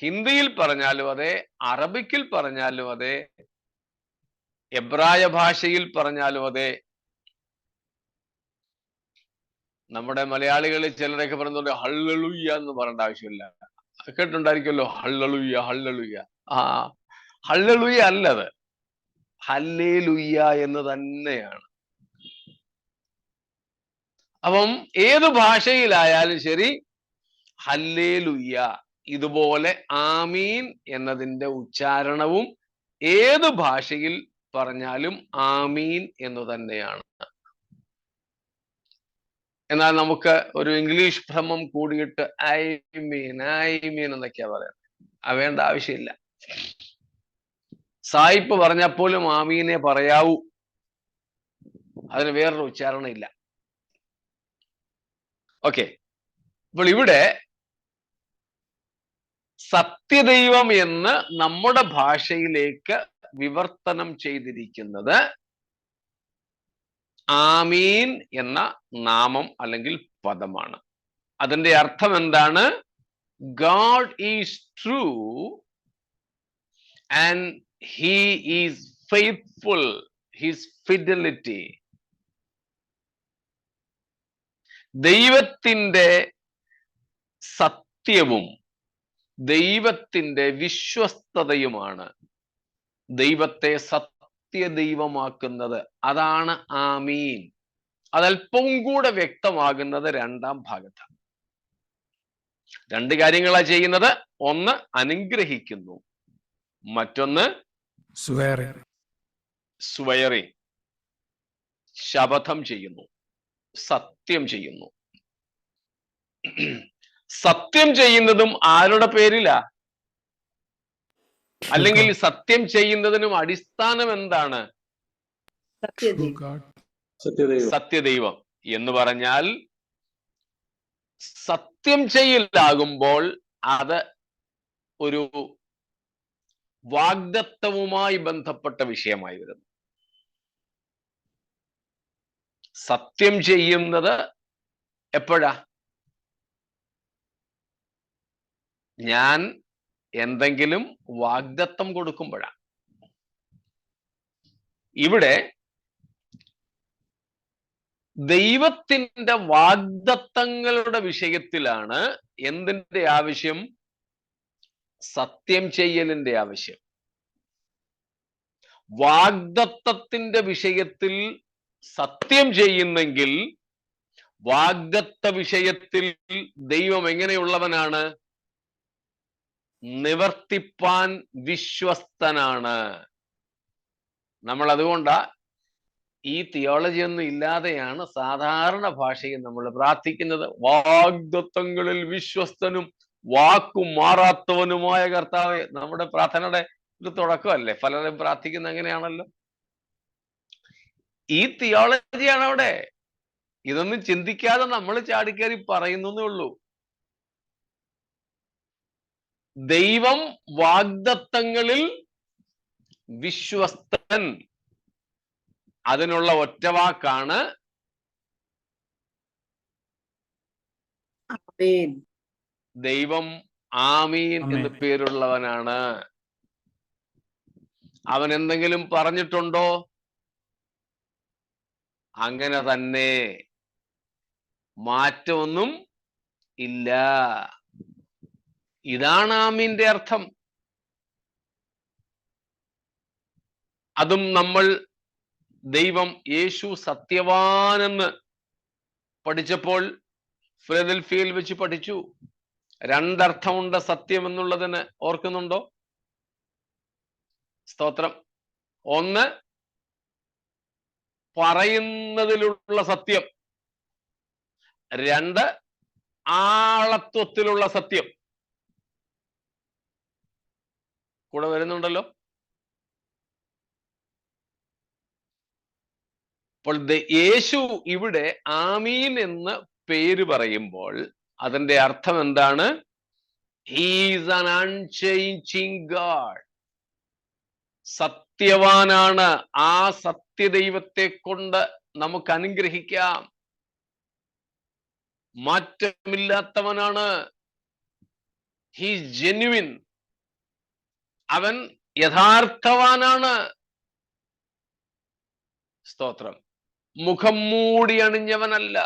ഹിന്ദിയിൽ പറഞ്ഞാലും അതെ, അറബിക്കിൽ പറഞ്ഞാലും അതെ, എബ്രായ ഭാഷയിൽ പറഞ്ഞാലും അതെ. നമ്മുടെ മലയാളികളിൽ ചിലരൊക്കെ പറയുന്നുണ്ട് ഹല്ലേലൂയ എന്ന് പറയേണ്ട ആവശ്യമില്ല. കേട്ടുണ്ടായിരിക്കുമല്ലോ, ഹല്ലേലൂയ ഹല്ലേലൂയ. ആ ഹല്ലേലൂയ അല്ലത്, ഹല്ലേലൂയ എന്ന് തന്നെയാണ്. അപ്പം ഏത് ഭാഷയിലായാലും ശരി ഹല്ലേലൂയ, ഇതുപോലെ ആമീൻ എന്നതിന്റെ ഉച്ചാരണവും ഏത് ഭാഷയിൽ പറഞ്ഞാലും ആമീൻ എന്ന് തന്നെയാണ്. എന്നാൽ നമുക്ക് ഒരു ഇംഗ്ലീഷ് ഭ്രമം കൂടിയിട്ട് ഐ മീൻ എന്നൊക്കെയാ പറയാം. വേണ്ട ആവശ്യമില്ല. സായിപ്പ് പറഞ്ഞാൽ പോലും ആമീനെ പറയാവൂ, അതിന് വേറൊരു ഉച്ചാരണം ഇല്ല. ഓക്കെ. അപ്പോൾ ഇവിടെ സത്യദൈവം എന്ന് നമ്മുടെ ഭാഷയിലേക്ക് വിവർത്തനം ചെയ്തിരിക്കുന്നത് ആമീൻ എന്ന നാമം അല്ലെങ്കിൽ പദമാണ്. അതിന്റെ അർത്ഥം എന്താണ്? God is true and he is faithful, his fidelity. ദൈവത്തിന്റെ സത്യവും ദൈവത്തിന്റെ വിശ്വസ്തതയുമാണ് ദൈവത്തെ സത്യദൈവമാക്കുന്നത്. അതാണ് ആമീൻ. അതല്പവും കൂടെ വ്യക്തമാകുന്നത് രണ്ടാം ഭാഗത്താണ്. രണ്ട് കാര്യങ്ങളാ ചെയ്യുന്നത്. ഒന്ന് അനുഗ്രഹിക്കുന്നു, മറ്റൊന്ന്
swearing.
സ്വയറിങ്, ശപഥം ചെയ്യുന്നു, സത്യം ചെയ്യുന്നു. സത്യം ചെയ്യുന്നതും ആരുടെ പേരിലാ? അല്ലെങ്കിൽ സത്യം ചെയ്യുന്നതിനും അടിസ്ഥാനം എന്താണ്?
True God.
സത്യദൈവം എന്ന് പറഞ്ഞാൽ സത്യം ചെയ്യലാകുമ്പോൾ അത് ഒരു വാഗ്ദത്തവുമായി ബന്ധപ്പെട്ട വിഷയമായി വരുന്നു. സത്യം ചെയ്യുന്നത് എപ്പോഴാ? ഞാൻ എന്തെങ്കിലും വാഗ്ദത്തം കൊടുക്കുമ്പോഴാണ്. ഇവിടെ ദൈവത്തിന്റെ വാഗ്ദത്തങ്ങളുടെ വിഷയത്തിലാണ് എന്തിന്റെ ആവശ്യം? സത്യം ചെയ്യലിന്റെ ആവശ്യം. വാഗ്ദത്തത്തിന്റെ വിഷയത്തിൽ സത്യം ചെയ്യുന്നെങ്കിൽ വാഗ്ദത്ത വിഷയത്തിൽ ദൈവം എങ്ങനെയുള്ളവനാണ്? നിവർത്തിപ്പാൻ വിശ്വസ്തനാണ്. നമ്മൾ അതുകൊണ്ടാ ഈ തിയോളജി ഒന്നും ഇല്ലാതെയാണ് സാധാരണ ഭാഷയിൽ നമ്മൾ പ്രാർത്ഥിക്കുന്നത്. വാഗ്ദത്തങ്ങളിൽ വിശ്വസ്തനും വാക്കു മാറാത്തവനുമായ കർത്താവേ. നമ്മുടെ പ്രാർത്ഥനയുടെ ഒരു തുടക്കമല്ലേ? പലരും പ്രാർത്ഥിക്കുന്ന അങ്ങനെയാണല്ലോ. ഈ തിയോളജിയാണ് അവിടെ. ഇതൊന്നും ചിന്തിക്കാതെ നമ്മൾ ചാടിക്കയറി പറയുന്നേ ഉള്ളൂ. ദൈവം വാഗ്ദത്തങ്ങളിൽ വിശ്വസ്തൻ. അതിനുള്ള ഒറ്റവാക്കാണ് ദൈവം. ആമീൻ എന്ന് പേരുള്ളവനാണ്. അവൻ എന്തെങ്കിലും പറഞ്ഞിട്ടുണ്ടോ? അങ്ങനെ തന്നെ, മാറ്റമൊന്നും ഇല്ല. ഇതാണ് ആമീന്റെ അർത്ഥം. അതും നമ്മൾ ദൈവം യേശു സത്യവാനെന്ന് പഠിച്ചപ്പോൾ ഫിലദൽഫിയയിൽ വെച്ച് പഠിച്ചു. രണ്ടർത്ഥമുണ്ട് സത്യം എന്നുള്ളതിന്, ഓർക്കുന്നുണ്ടോ? സ്തോത്രം. ഒന്ന് പറയുന്നതിലുള്ള സത്യം, രണ്ട് ആളത്വത്തിലുള്ള സത്യം. കൂടെ വരുന്നുണ്ടല്ലോ. അപ്പോൾ യേശു ഇവിടെ ആമീൻ എന്ന് പേര് പറയുമ്പോൾ അതിന്റെ അർത്ഥം എന്താണ്? He is an unchanging God. സത്യവാനാണ്. ആ സത്യദൈവത്തെ കൊണ്ട് നമുക്ക് അനുഗ്രഹിക്കാം. മാറ്റമില്ലാത്തവനാണ്. He is genuine. അവൻ യഥാർത്ഥവാനാണ്. സ്തോത്രം. മുഖം മൂടി അണിഞ്ഞവനല്ല.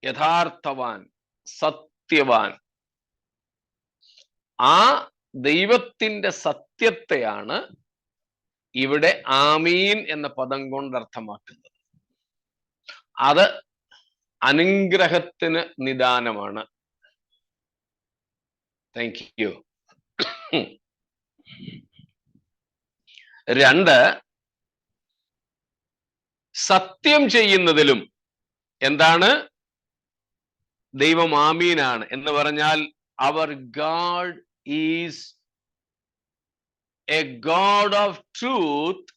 യഥാർത്ഥവാൻ, സത്യവാൻ. ആ ദൈവത്തിന്റെ സത്യത്തെയാണ് ഇവിടെ ആമീൻ എന്ന പദം കൊണ്ട് അർത്ഥമാക്കുന്നത്. അത് അനുഗ്രഹത്തിന് നിദാനമാണ്. Thank you. രണ്ട്, സത്യം ചെയ്യുന്നതിലും എന്താണ്? ദൈവം ആമീനാണ് എന്ന് പറഞ്ഞാൽ അവർ God is a God of truth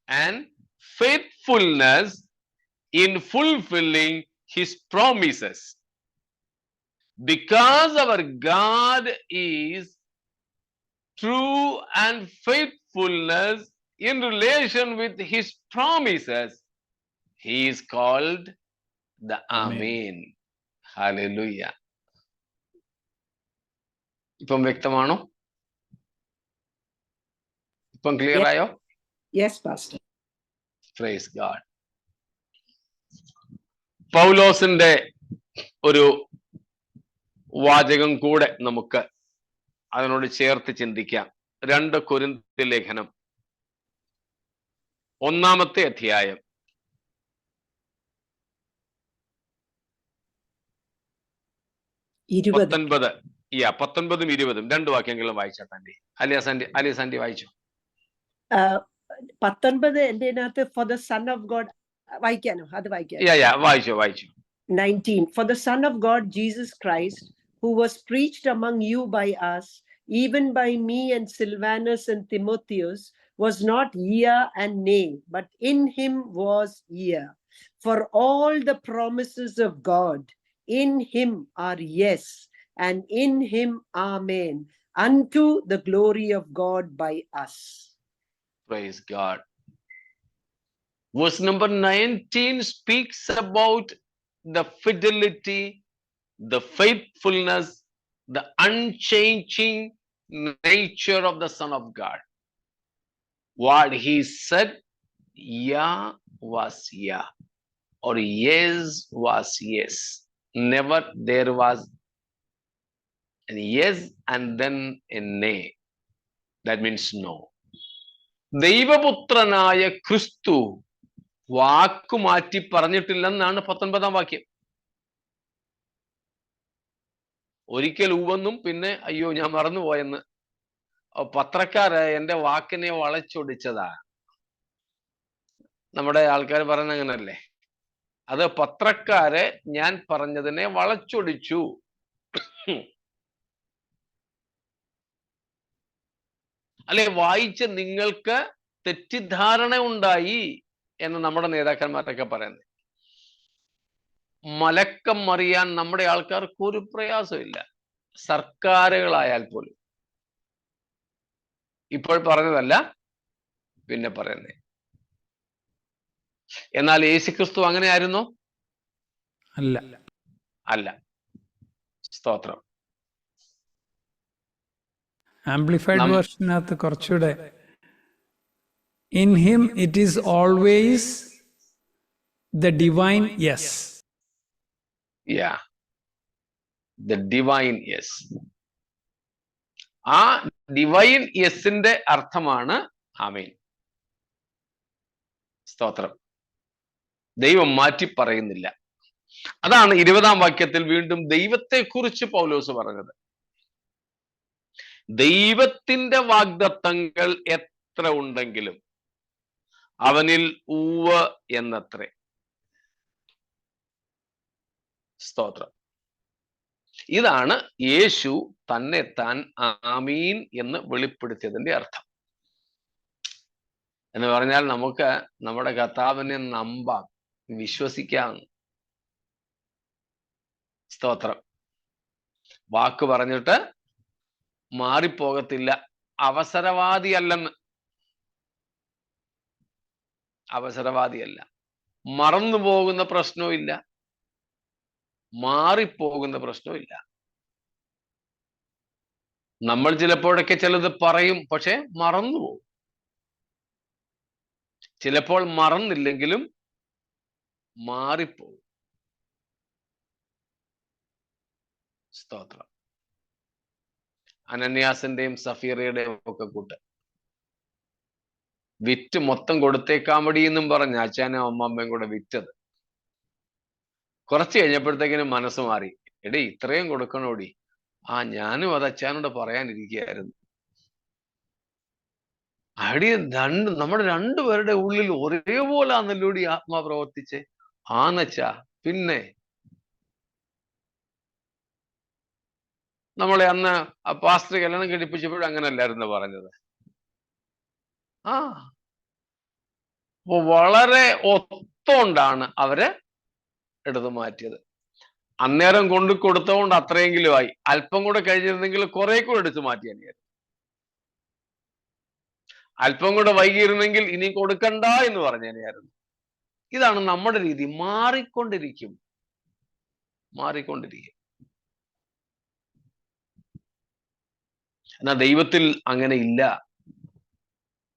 and faithfulness in fulfilling his promises. Because our God is true and faithfulness in relation with his promises, he is called the Amen. Hallelujah. ഇപ്പം വ്യക്തമാണോ? ഇപ്പം ക്ലിയർ ആയോ?
Yes, Pastor.
Praise God. പൗലോസിന്റെ ഒരു വാചകം കൂടെ നമുക്ക് അതിനോട് ചേർത്ത് ചിന്തിക്കാം. 2 കൊരിന്ത്യർ ലേഖനം ഒന്നാമത്തെ അധ്യായം 19, 19ഉം 20ഉം 2 വാക്യങ്ങളും വായിച്ചാട്ടെ. അലിയ സാൻഡി വായിച്ചു.
19 എന്തിനകത്ത് for the son of God വായിക്കാനോ? അത് വായിക്കാം.
വായിച്ചു.
19 For the Son of God Jesus Christ, who was preached among you by us, even by me and Silvanus and Timotheus, was not yea and nay, but in him was yea. For all the promises of God in him are yes, and in him amen, unto the glory of God by us.
Praise God. Verse number 19 speaks about the fidelity, the faithfulness, the unchanging nature of the Son of God. What he said, yeah was yeah, or yes was yes. Never there was a yes and then a nay. That means no. ദൈവപുത്രനായ ക്രിസ്തു വാക്കു മാറ്റി പറഞ്ഞിട്ടില്ലെന്നാണ് 19-ാം വാക്യം. ഒരിക്കൽ ഉവെന്നും പിന്നെ അയ്യോ ഞാൻ മറന്നുപോയെന്ന് പത്രക്കാര് എന്റെ വാക്കിനെ വളച്ചൊടിച്ചതാ. നമ്മുടെ ആൾക്കാർ പറയുന്നത് അങ്ങനല്ലേ? അത് പത്രക്കാര് ഞാൻ പറഞ്ഞതിനെ വളച്ചൊടിച്ചു. അല്ലെ, വായിച്ച് നിങ്ങൾക്ക് തെറ്റിദ്ധാരണ ഉണ്ടായി എന്ന് നമ്മുടെ നേതാക്കന്മാരൊക്കെ പറയുന്നത്. മലക്കം മറിയാൻ നമ്മുടെ ആൾക്കാർക്ക് ഒരു പ്രയാസമില്ല, സർക്കാരുകളായാൽ പോലും. ഇപ്പോൾ പറഞ്ഞതല്ല പിന്നെ പറയുന്നേ. എന്നാൽ യേശുക്രിസ്തു അങ്ങനെയായിരുന്നോ? അല്ല. സ്തോത്രം.
ആംപ്ലിഫൈഡ് വേർഷനകത്ത് കുറച്ചുകൂടെ in him it is always the divine yes.
Yeah, the divine yes. ആ ഡിവൈൻ യെസിന്റെ അർത്ഥമാണ് ആമേൻ. സ്തോത്രം. ദൈവം മാറ്റി പറയുന്നില്ല. അതാണ് 20-ാം വാക്യത്തിൽ വീണ്ടും ദൈവത്തെക്കുറിച്ച് പൗലോസ് പറഞ്ഞത്. ദൈവത്തിന്റെ വാഗ്ദത്തങ്ങൾ എത്ര ഉണ്ടെങ്കിലും അവനിൽ ഉവ്വ് എന്നത്രേ. സ്തോത്രം. ഇതാണ് യേശു തന്നെ താൻ ആമീൻ എന്ന് വെളിപ്പെടുത്തിയതിന്റെ അർത്ഥം. എന്ന് പറഞ്ഞാൽ നമുക്ക് നമ്മുടെ കർത്താവിനെ നമ്പാം, വിശ്വസിക്കാം. സ്തോത്രം. വാക്ക് പറഞ്ഞിട്ട് മാറിപ്പോകത്തില്ല. അവസരവാദിയല്ലെന്ന്. അവസരവാദിയല്ല. മറന്നു പോകുന്ന പ്രശ്നവും ഇല്ല, മാറിപ്പോകുന്ന പ്രശ്നവും ഇല്ല. നമ്മൾ ചിലപ്പോഴൊക്കെ ചിലത് പറയും, പക്ഷെ മറന്നുപോകും. ചിലപ്പോൾ മറന്നില്ലെങ്കിലും മാറിപ്പോകും. സ്തോത്രം. അനന്യാസിന്റെയും സഫീറയുടെയും ഒക്കെ കൂട്ട് വിറ്റ് മൊത്തം കൊടുത്തേക്കാമടി എന്നും പറഞ്ഞ് അച്ഛനും അമ്മമ്മയും കൂടെ വിറ്റത്. കുറച്ച് കഴിഞ്ഞപ്പോഴത്തേക്കിനും മനസ്സ് മാറി. എടേ ഇത്രയും കൊടുക്കണോടി. ഞാനും അത് അച്ഛനോട് പറയാനിരിക്കുകയായിരുന്നു. നമ്മുടെ രണ്ടുപേരുടെ ഉള്ളിൽ ഒരേപോലെ ആന്നല്ലോടി ആത്മാ പ്രവർത്തിച്ചേ. ആന്നച്ചാ. പിന്നെ നമ്മളെ അന്ന് പാസ്റ്റർ കല്യാണം കഴിപ്പിച്ചപ്പോഴും അങ്ങനല്ലായിരുന്നു പറഞ്ഞത്. വളരെ ഒത്തോണ്ടാണ് അവരെ എടുത്തു മാറ്റിയത്. അന്നേരം കൊണ്ട് കൊടുത്തോണ്ട് അത്രയെങ്കിലും ആയി. അല്പം കൂടെ കഴിഞ്ഞിരുന്നെങ്കിൽ കുറെ കൂടെ എടുത്തു മാറ്റിയായിരുന്നു. അല്പം കൂടെ വൈകിയിരുന്നെങ്കിൽ ഇനി കൊടുക്കണ്ട എന്ന് പറഞ്ഞേനെയായിരുന്നു. ഇതാണ് നമ്മുടെ രീതി. മാറിക്കൊണ്ടിരിക്കും. എന്നാൽ ദൈവത്തിൽ അങ്ങനെ ഇല്ല.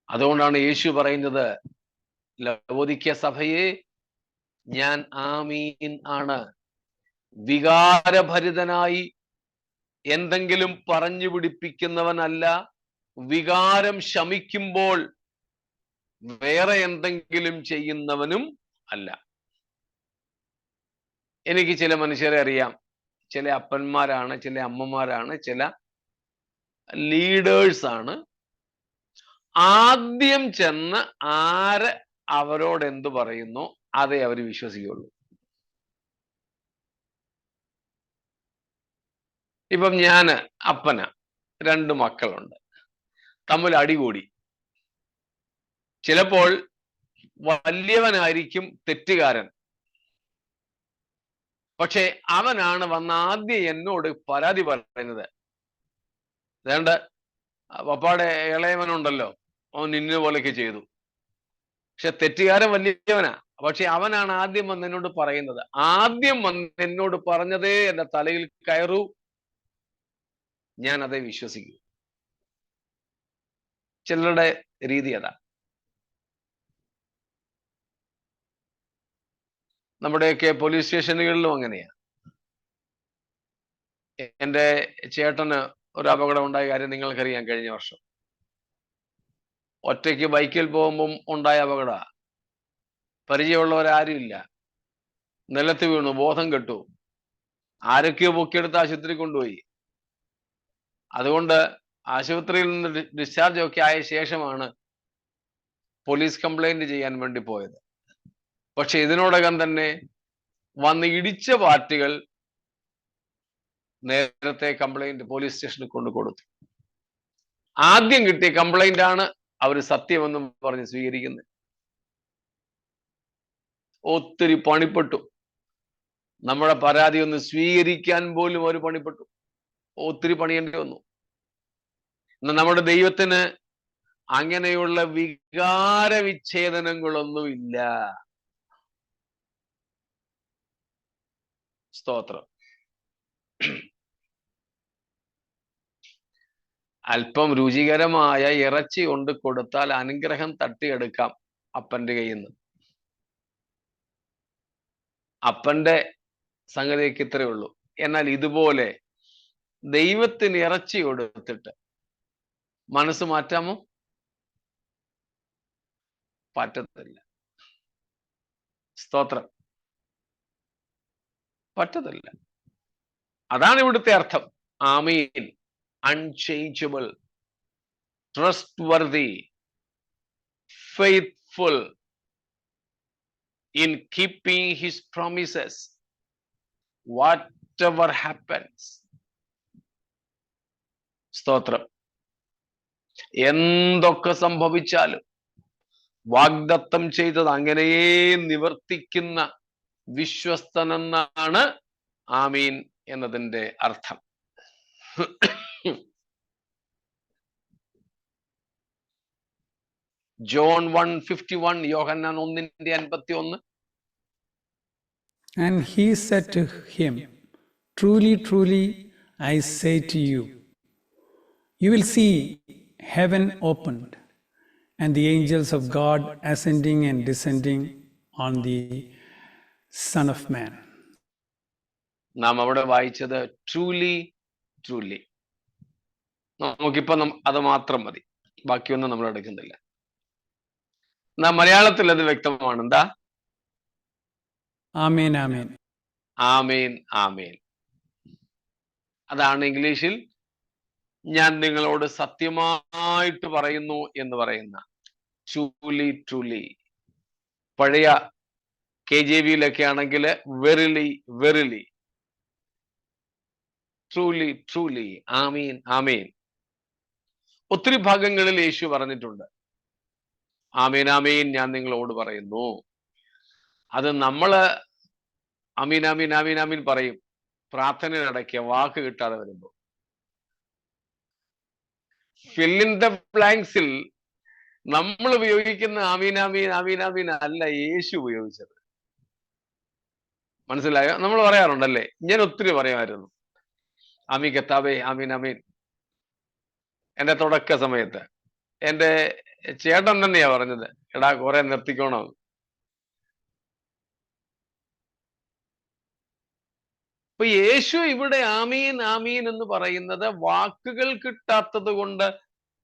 അതുകൊണ്ടാണ് യേശു പറയുന്നത്, ലവോദിക്യ സഭയെ ഞാൻ ആമീൻ ആണ്. വികാരഭരിതനായി എന്തെങ്കിലും പറഞ്ഞു പിടിപ്പിക്കുന്നവനല്ല. വികാരം ശമിക്കുമ്പോൾ വേറെ എന്തെങ്കിലും ചെയ്യുന്നവനും അല്ല. എനിക്ക് ചില മനുഷ്യരെ അറിയാം. ചില അപ്പന്മാരാണ്, ചില അമ്മമാരാണ്, ചില ലീഡേഴ്സ് ആണ്. ആദ്യം ചെന്ന് ആര് അവരോട് എന്തു പറയുന്നു അതേ അവർ വിശ്വസിക്കുള്ളൂ. ഇപ്പം ഞാന് അപ്പന, 2 മക്കളുണ്ട്, തമ്മിൽ അടികൂടി. ചിലപ്പോൾ വലിയവനായിരിക്കും തെറ്റുകാരൻ, പക്ഷെ അവനാണ് വന്ന് ആദ്യം എന്നോട് പരാതി പറയുന്നത്. അതുകൊണ്ട് പപ്പാടെ ഇളയവനുണ്ടല്ലോ, അവൻ ഇന്ന പോലെയൊക്കെ ചെയ്തു. പക്ഷെ തെറ്റുകാരൻ വലിയവനാ, പക്ഷെ അവനാണ് ആദ്യം വന്ന് എന്നോട് പറയുന്നത്. ആദ്യം വന്ന് എന്നോട് പറഞ്ഞതേ എന്റെ തലയിൽ കയറൂ, ഞാൻ അതേ വിശ്വസിക്കൂ. ചിലരുടെ രീതി അതാ. നമ്മുടെയൊക്കെ പോലീസ് സ്റ്റേഷനുകളിലും അങ്ങനെയാ. എൻ്റെ ചേട്ടന് ഒരു അപകടം ഉണ്ടായ കാര്യം നിങ്ങൾക്കറിയാം. കഴിഞ്ഞ വർഷം ഒറ്റയ്ക്ക് ബൈക്കിൽ പോകുമ്പം ഉണ്ടായ അപകട. പരിചയമുള്ളവരാരും ഇല്ല, നിലത്ത് വീണു, ബോധം കെട്ടു, ആരൊക്കെയോ പൊക്കിയെടുത്ത് ആശുപത്രി കൊണ്ടുപോയി. അതുകൊണ്ട് ആശുപത്രിയിൽ നിന്ന് ഡിസ്ചാർജ് ഒക്കെ ആയ ശേഷമാണ് പോലീസ് കംപ്ലൈന്റ് ചെയ്യാൻ വേണ്ടി പോയത്. പക്ഷെ ഇതിനോടകം തന്നെ വന്ന് ഇടിച്ച പാർട്ടികൾ നേരത്തെ കംപ്ലൈന്റ് പോലീസ് സ്റ്റേഷനിൽ കൊണ്ട് കൊടുത്തു. ആദ്യം കിട്ടിയ കംപ്ലൈന്റ് ആണ് അവർ സത്യമെന്നും പറഞ്ഞ് സ്വീകരിക്കുന്നത്. ഒത്തിരി പണിപ്പെട്ടു. നമ്മുടെ പരാതി ഒന്ന് സ്വീകരിക്കാൻ പോലും അവർ പണിപ്പെട്ടു. ഒത്തിരി പണിയേണ്ടി വന്നു. എന്നാൽ നമ്മുടെ ദൈവത്തിന് അങ്ങനെയുള്ള വികാര വിച്ഛേദനങ്ങളൊന്നുമില്ല. സ്തോത്രം. അല്പം രുചികരമായ ഇറച്ചി കൊണ്ട് കൊടുത്താൽ അനുഗ്രഹം തട്ടിയെടുക്കാം അപ്പന്റെ കയ്യിൽ നിന്ന്. അപ്പന്റെ സംഗതിയൊക്കെ ഇത്രയേ ഉള്ളൂ. എന്നാൽ ഇതുപോലെ ദൈവത്തിന് ഇറച്ചി കൊടുത്തിട്ട് മനസ്സ് മാറ്റാമോ? പറ്റത്തില്ല. സ്തോത്രം. പറ്റത്തില്ല. അതാണ് ഇവിടുത്തെ അർത്ഥം. ആമീൻ. Unchangeable, trustworthy, faithful in keeping his promises, whatever happens. സ്തോത്രം. എന്തൊക്കെ സംഭവിച്ചാലും വാഗ്ദത്തം ചെയ്തത് അങ്ങനെയേ നിവർത്തിക്കുന്ന വിശ്വസ്തനെന്നാണ് ആമീൻ എന്നതിൻ്റെ അർത്ഥം. John 1:51, Yohannan 1:51.
And he said to him, Truly, truly, I say to you, you will see heaven opened, and the angels of God ascending and descending on the Son of Man.
നാം അവിടെ വായിച്ചത് truly truly. നമുക്കിപ്പോ അത് മാത്രം മതി, ബാക്കിയൊന്നും നമ്മൾ എടുക്കുന്നില്ല. നാം മലയാളത്തിൽ അത് വ്യക്തമാണ്. എന്താ?
ആമേൻ ആമേൻ
ആമേൻ ആമേൻ. അതാണ് ഇംഗ്ലീഷിൽ ഞാൻ നിങ്ങളോട് സത്യമായിട്ട് പറയുന്നു എന്ന് പറയുന്ന ട്രൂലി ട്രൂലി. പഴയ KJV-യിലൊക്കെ ആണെങ്കിൽ വെറിലി വെറിലി. Truly truly. ആമീൻ ആമീൻ. ഒത്തിരി ഭാഗങ്ങളിൽ യേശു പറഞ്ഞിട്ടുണ്ട് ആമീൻ ആമീൻ ഞാൻ നിങ്ങളോട് പറയുന്നു. അത് നമ്മള് അമീൻ അമീൻ അമീൻ അമീൻ പറയും പ്രാർത്ഥനയിലടക്കിയ വാക്ക് കിട്ടാതെ വരുമ്പോ. ഫിൽ ഇൻ ദ ബ്ലാങ്ക്സിൽ നമ്മൾ ഉപയോഗിക്കുന്ന അമീൻ അമീൻ അമീൻ അമീൻ അല്ല യേശു ഉപയോഗിച്ചത്. മനസ്സിലായോ? നമ്മൾ പറയാറുണ്ടല്ലേ, ഞാൻ ഒത്തിരി പറയുമായിരുന്നു അമീൻ കത്താബേ അമീൻ അമീൻ. എന്റെ തുടക്ക സമയത്ത് എന്റെ ചേട്ടൻ തന്നെയാ പറഞ്ഞത്, എടാ കുറെ നിർത്തിക്കോണോ. അപ്പൊ യേശു ഇവിടെ ആമീൻ ആമീൻ എന്ന് പറയുന്നത് വാക്കുകൾ കിട്ടാത്തത് കൊണ്ട്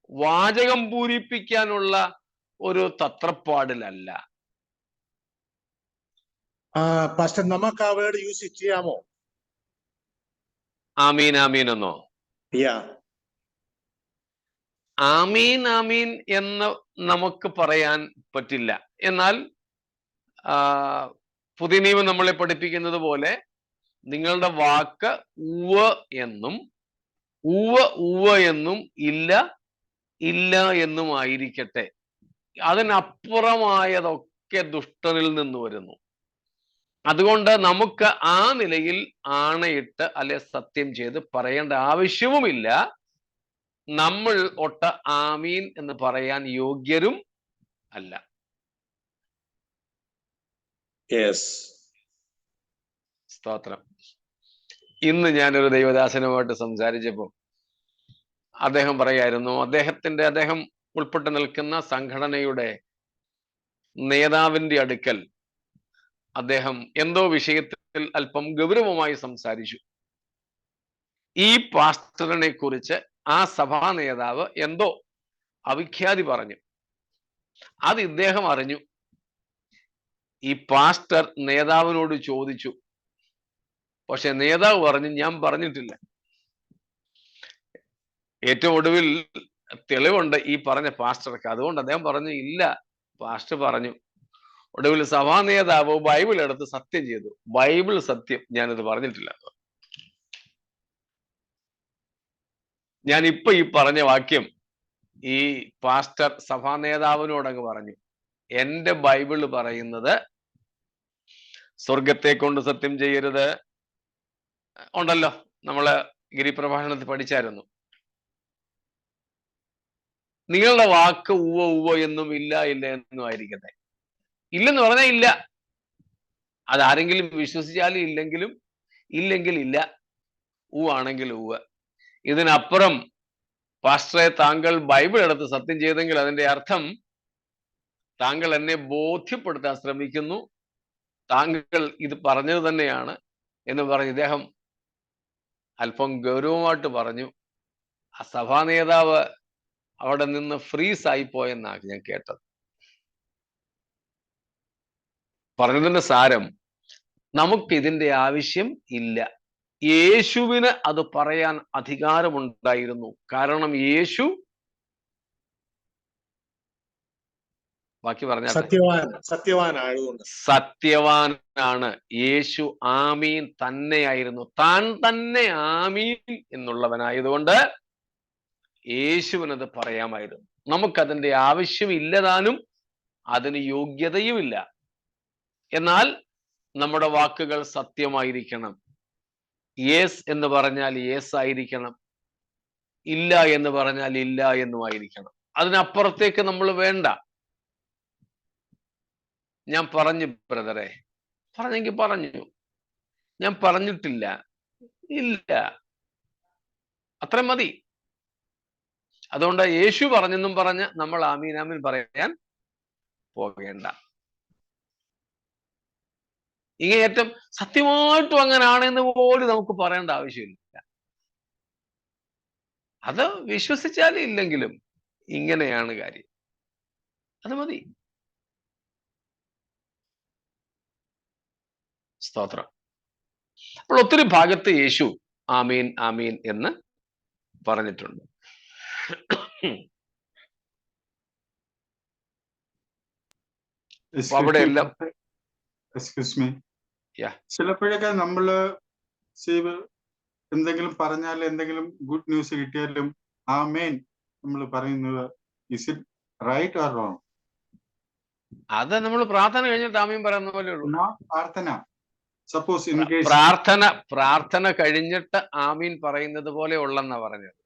വാചകം പൂരിപ്പിക്കാനുള്ള ഒരു തത്രപ്പാടിലല്ല.
പാസ്റ്റർ, നമുക്ക് ആ വേർഡ് യൂസ് ചെയ്യാമോ?
ആമീൻ ആമീൻ എന്നോ?
യാ,
ആമീൻ ആമീൻ എന്ന് നമുക്ക് പറയാൻ പറ്റില്ല. എന്നാൽ പുതിയ നിയമം നമ്മളെ പഠിപ്പിക്കുന്നത് പോലെ നിങ്ങളുടെ വാക്ക് ഉവ്വ് എന്നും ഉവ്വ് എന്നും ഇല്ല ഇല്ല എന്നും ആയിരിക്കട്ടെ. അതിനപ്പുറമായതൊക്കെ ദുഷ്ടനിൽ നിന്ന് വരുന്നു. അതുകൊണ്ട് നമുക്ക് ആ നിലയിൽ ആണയിട്ട് അല്ലെ സത്യം ചെയ്ത് പറയേണ്ട ആവശ്യവുമില്ല. നമ്മൾ ഒട്ട ആമീൻ എന്ന് പറയാൻ യോഗ്യരും അല്ല. സ്തോത്രം. ഇന്ന് ഞാനൊരു ദൈവദാസനുമായിട്ട് സംസാരിച്ചപ്പോൾ അദ്ദേഹം പറയായിരുന്നു, അദ്ദേഹം ഉൾപ്പെട്ട് നിൽക്കുന്ന സംഘടനയുടെ നേതാവിന്റെ അടുക്കൽ അദ്ദേഹം എന്തോ വിഷയത്തിൽ അല്പം ഗൗരവമായി സംസാരിച്ചു. ഈ പാസ്റ്ററിനെ കുറിച്ച് ആ സഭാ നേതാവ് എന്തോ അവിഖ്യാതി പറഞ്ഞു. അത് ഇദ്ദേഹം അറിഞ്ഞു. ഈ പാസ്റ്റർ നേതാവിനോട് ചോദിച്ചു. പക്ഷെ നേതാവ് പറഞ്ഞു, ഞാൻ പറഞ്ഞിട്ടില്ല. ഏറ്റവും ഒടുവിൽ തെളിവുണ്ട് ഈ പറഞ്ഞ പാസ്റ്റർക്ക്. അതുകൊണ്ട് അദ്ദേഹം പറഞ്ഞു, ഇല്ല പാസ്റ്റർ പറഞ്ഞു. ഒടുവിൽ സഭാ നേതാവ് ബൈബിൾ എടുത്ത് സത്യം ചെയ്തു. ബൈബിൾ സത്യം, ഞാനിത് പറഞ്ഞിട്ടില്ല. ഞാൻ ഇപ്പൊ ഈ പറഞ്ഞ വാക്യം ഈ പാസ്റ്റർ സഭാ നേതാവിനോടങ്ങ് പറഞ്ഞു. എന്റെ ബൈബിള് പറയുന്നത് സ്വർഗത്തെ കൊണ്ട് സത്യം ചെയ്യരുത് ഉണ്ടല്ലോ, നമ്മള് ഗിരിപ്രഭാഷണത്തിൽ പഠിച്ചായിരുന്നു. നിങ്ങളുടെ വാക്ക് ഉവ്വ എന്നും ഇല്ല എന്നും ആയിരിക്കട്ടെ. ഇല്ലെന്ന് പറഞ്ഞാൽ ഇല്ല. അതാരെങ്കിലും വിശ്വസിച്ചാലും ഇല്ലെങ്കിൽ ഇല്ല. ആണെങ്കിൽ ഉവ്വ്. ഇതിനപ്പുറം പാസ്റ്ററെ താങ്കൾ ബൈബിൾ എടുത്ത് സത്യം ചെയ്തെങ്കിൽ അതിന്റെ അർത്ഥം താങ്കൾ എന്നെ ബോധ്യപ്പെടുത്താൻ ശ്രമിക്കുന്നു, താങ്കൾ ഇത് പറഞ്ഞത് തന്നെയാണ് എന്ന് പറഞ്ഞ് ഇദ്ദേഹം അല്പം ഗൗരവമായിട്ട് പറഞ്ഞു. ആ സഭാ നേതാവ് അവിടെ നിന്ന് ഫ്രീസ് ആയിപ്പോയെന്നാണ് ഞാൻ കേട്ടത്. പറഞ്ഞതിന്റെ സാരം, നമുക്ക് ഇതിന്റെ ആവശ്യം ഇല്ല. യേശുവിന് അത് പറയാൻ അധികാരമുണ്ടായിരുന്നു. കാരണം യേശു, ബാക്കി പറഞ്ഞാൽ സത്യവാനാണ്. യേശു ആമീൻ തന്നെയായിരുന്നു. താൻ തന്നെ ആമീൻ എന്നുള്ളവനായതുകൊണ്ട് യേശുവിനത് പറയാമായിരുന്നു. നമുക്കതിന്റെ ആവശ്യമില്ലതാനും അതിന് യോഗ്യതയുമില്ല. എന്നാൽ നമ്മുടെ വാക്കുകൾ സത്യമായിരിക്കണം. യേസ് എന്ന് പറഞ്ഞാൽ യേസ് ആയിരിക്കണം, ഇല്ല എന്ന് പറഞ്ഞാൽ ഇല്ല എന്നുമായിരിക്കണം. അതിനപ്പുറത്തേക്ക് നമ്മൾ വേണ്ട. ഞാൻ പറഞ്ഞു ബ്രദറെ, പറഞ്ഞെങ്കിൽ പറഞ്ഞു. ഞാൻ പറഞ്ഞിട്ടില്ല, ഇല്ല, അത്ര മതി. അതുകൊണ്ട് യേശു പറഞ്ഞെന്നും പറഞ്ഞ് നമ്മൾ ആമീൻ ആമീൻ പറയാൻ പോകേണ്ട. ഇങ്ങേയറ്റം സത്യമായിട്ടും അങ്ങനാണെന്ന് പോലും നമുക്ക് പറയേണ്ട ആവശ്യമില്ല. അത് വിശ്വസിച്ചാലും ഇല്ലെങ്കിലും ഇങ്ങനെയാണ് കാര്യം, അത് മതി. സ്തോത്രം. അപ്പോൾ ഒത്തിരി ഭാഗത്ത് യേശു ആമീൻ ആമീൻ എന്ന് പറഞ്ഞിട്ടുണ്ട്. അവിടെ എല്ലാം
ചിലപ്പോഴൊക്കെ നമ്മള് എന്തെങ്കിലും പറഞ്ഞാൽ, എന്തെങ്കിലും ഗുഡ് ന്യൂസ് കിട്ടിയാലും ആമേൻ നമ്മൾ പറയുന്നത്, is it right or wrong?
അത് നമ്മൾ പ്രാർത്ഥന കഴിഞ്ഞിട്ട് ആമീൻ പറയുന്ന പോലെ ഉള്ളൂ.
പ്രാർത്ഥന സപ്പോസ്
പ്രാർത്ഥന കഴിഞ്ഞിട്ട് ആമീൻ പറയുന്നത് പോലെ ഉള്ളെന്നാ പറഞ്ഞത്.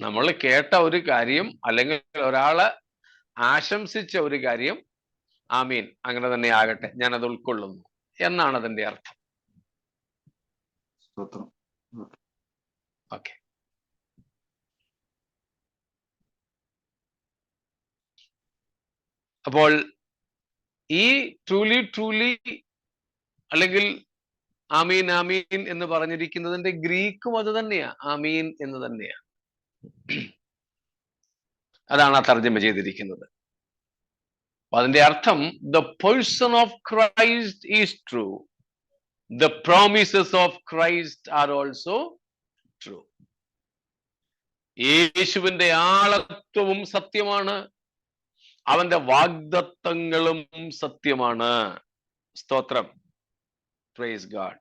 നമ്മൾ കേട്ട ഒരു കാര്യം അല്ലെങ്കിൽ ഒരാള് ആശംസിച്ച ഒരു കാര്യം, ആമീൻ അങ്ങനെ തന്നെ ആകട്ടെ, ഞാൻ അത് ഉൾക്കൊള്ളുന്നു എന്നാണ് അതിന്റെ അർത്ഥം. ഓക്കെ. അപ്പോൾ ഈ ട്രൂലി അല്ലെങ്കിൽ ആമീൻ ആമീൻ എന്ന് പറഞ്ഞിരിക്കുന്നതിന്റെ ഗ്രീക്കും അത് തന്നെയാ, ആമീൻ എന്ന് തന്നെയാ. അതാണ് ആ തർജ്ജമ ചെയ്തിരിക്കുന്നത്. അപ്പൊ അതിന്റെ അർത്ഥം the person of Christ is true, the promises of Christ are also true. യേശുവിന്റെ ആളത്വവും സത്യമാണ്, അവന്റെ വാഗ്ദത്തങ്ങളും സത്യമാണ്. സ്തോത്രം, പ്രൈസ് ഗാഡ്.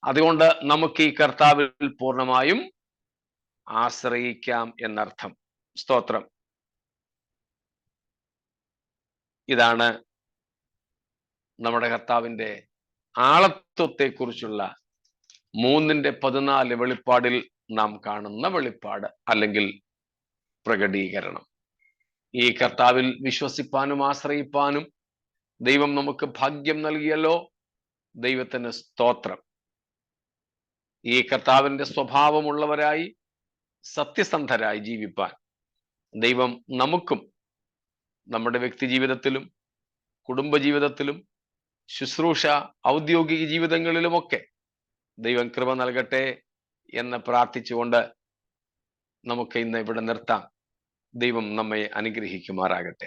അതുകൊണ്ട് നമുക്ക് ഈ കർത്താവിൽ പൂർണ്ണമായും ആശ്രയിക്കാം എന്നർത്ഥം. സ്തോത്രം. ഇതാണ് നമ്മുടെ കർത്താവിന്റെ ആളത്വത്തെക്കുറിച്ചുള്ള 3:14 വെളിപ്പാടിൽ നാം കാണുന്ന വെളിപ്പാട് അല്ലെങ്കിൽ പ്രകടീകരണം. ഈ കർത്താവിൽ വിശ്വസിപ്പാനും ആശ്രയിപ്പാനും ദൈവം നമുക്ക് ഭാഗ്യം നൽകിയല്ലോ. ദൈവത്തിന് സ്തോത്രം. ഈ കർത്താവിന്റെ സ്വഭാവമുള്ളവരായി സത്യസന്ധരായി ജീവിപ്പാൻ ദൈവം നമുക്കും നമ്മുടെ വ്യക്തി ജീവിതത്തിലും കുടുംബജീവിതത്തിലും ശുശ്രൂഷ ഔദ്യോഗിക ജീവിതങ്ങളിലുമൊക്കെ ദൈവം കൃപ നൽകട്ടെ എന്ന് പ്രാർത്ഥിച്ചുകൊണ്ട് നമുക്ക് ഇന്ന് ഇവിടെ നിർത്താം. ദൈവം നമ്മെ അനുഗ്രഹിക്കുമാറാകട്ടെ.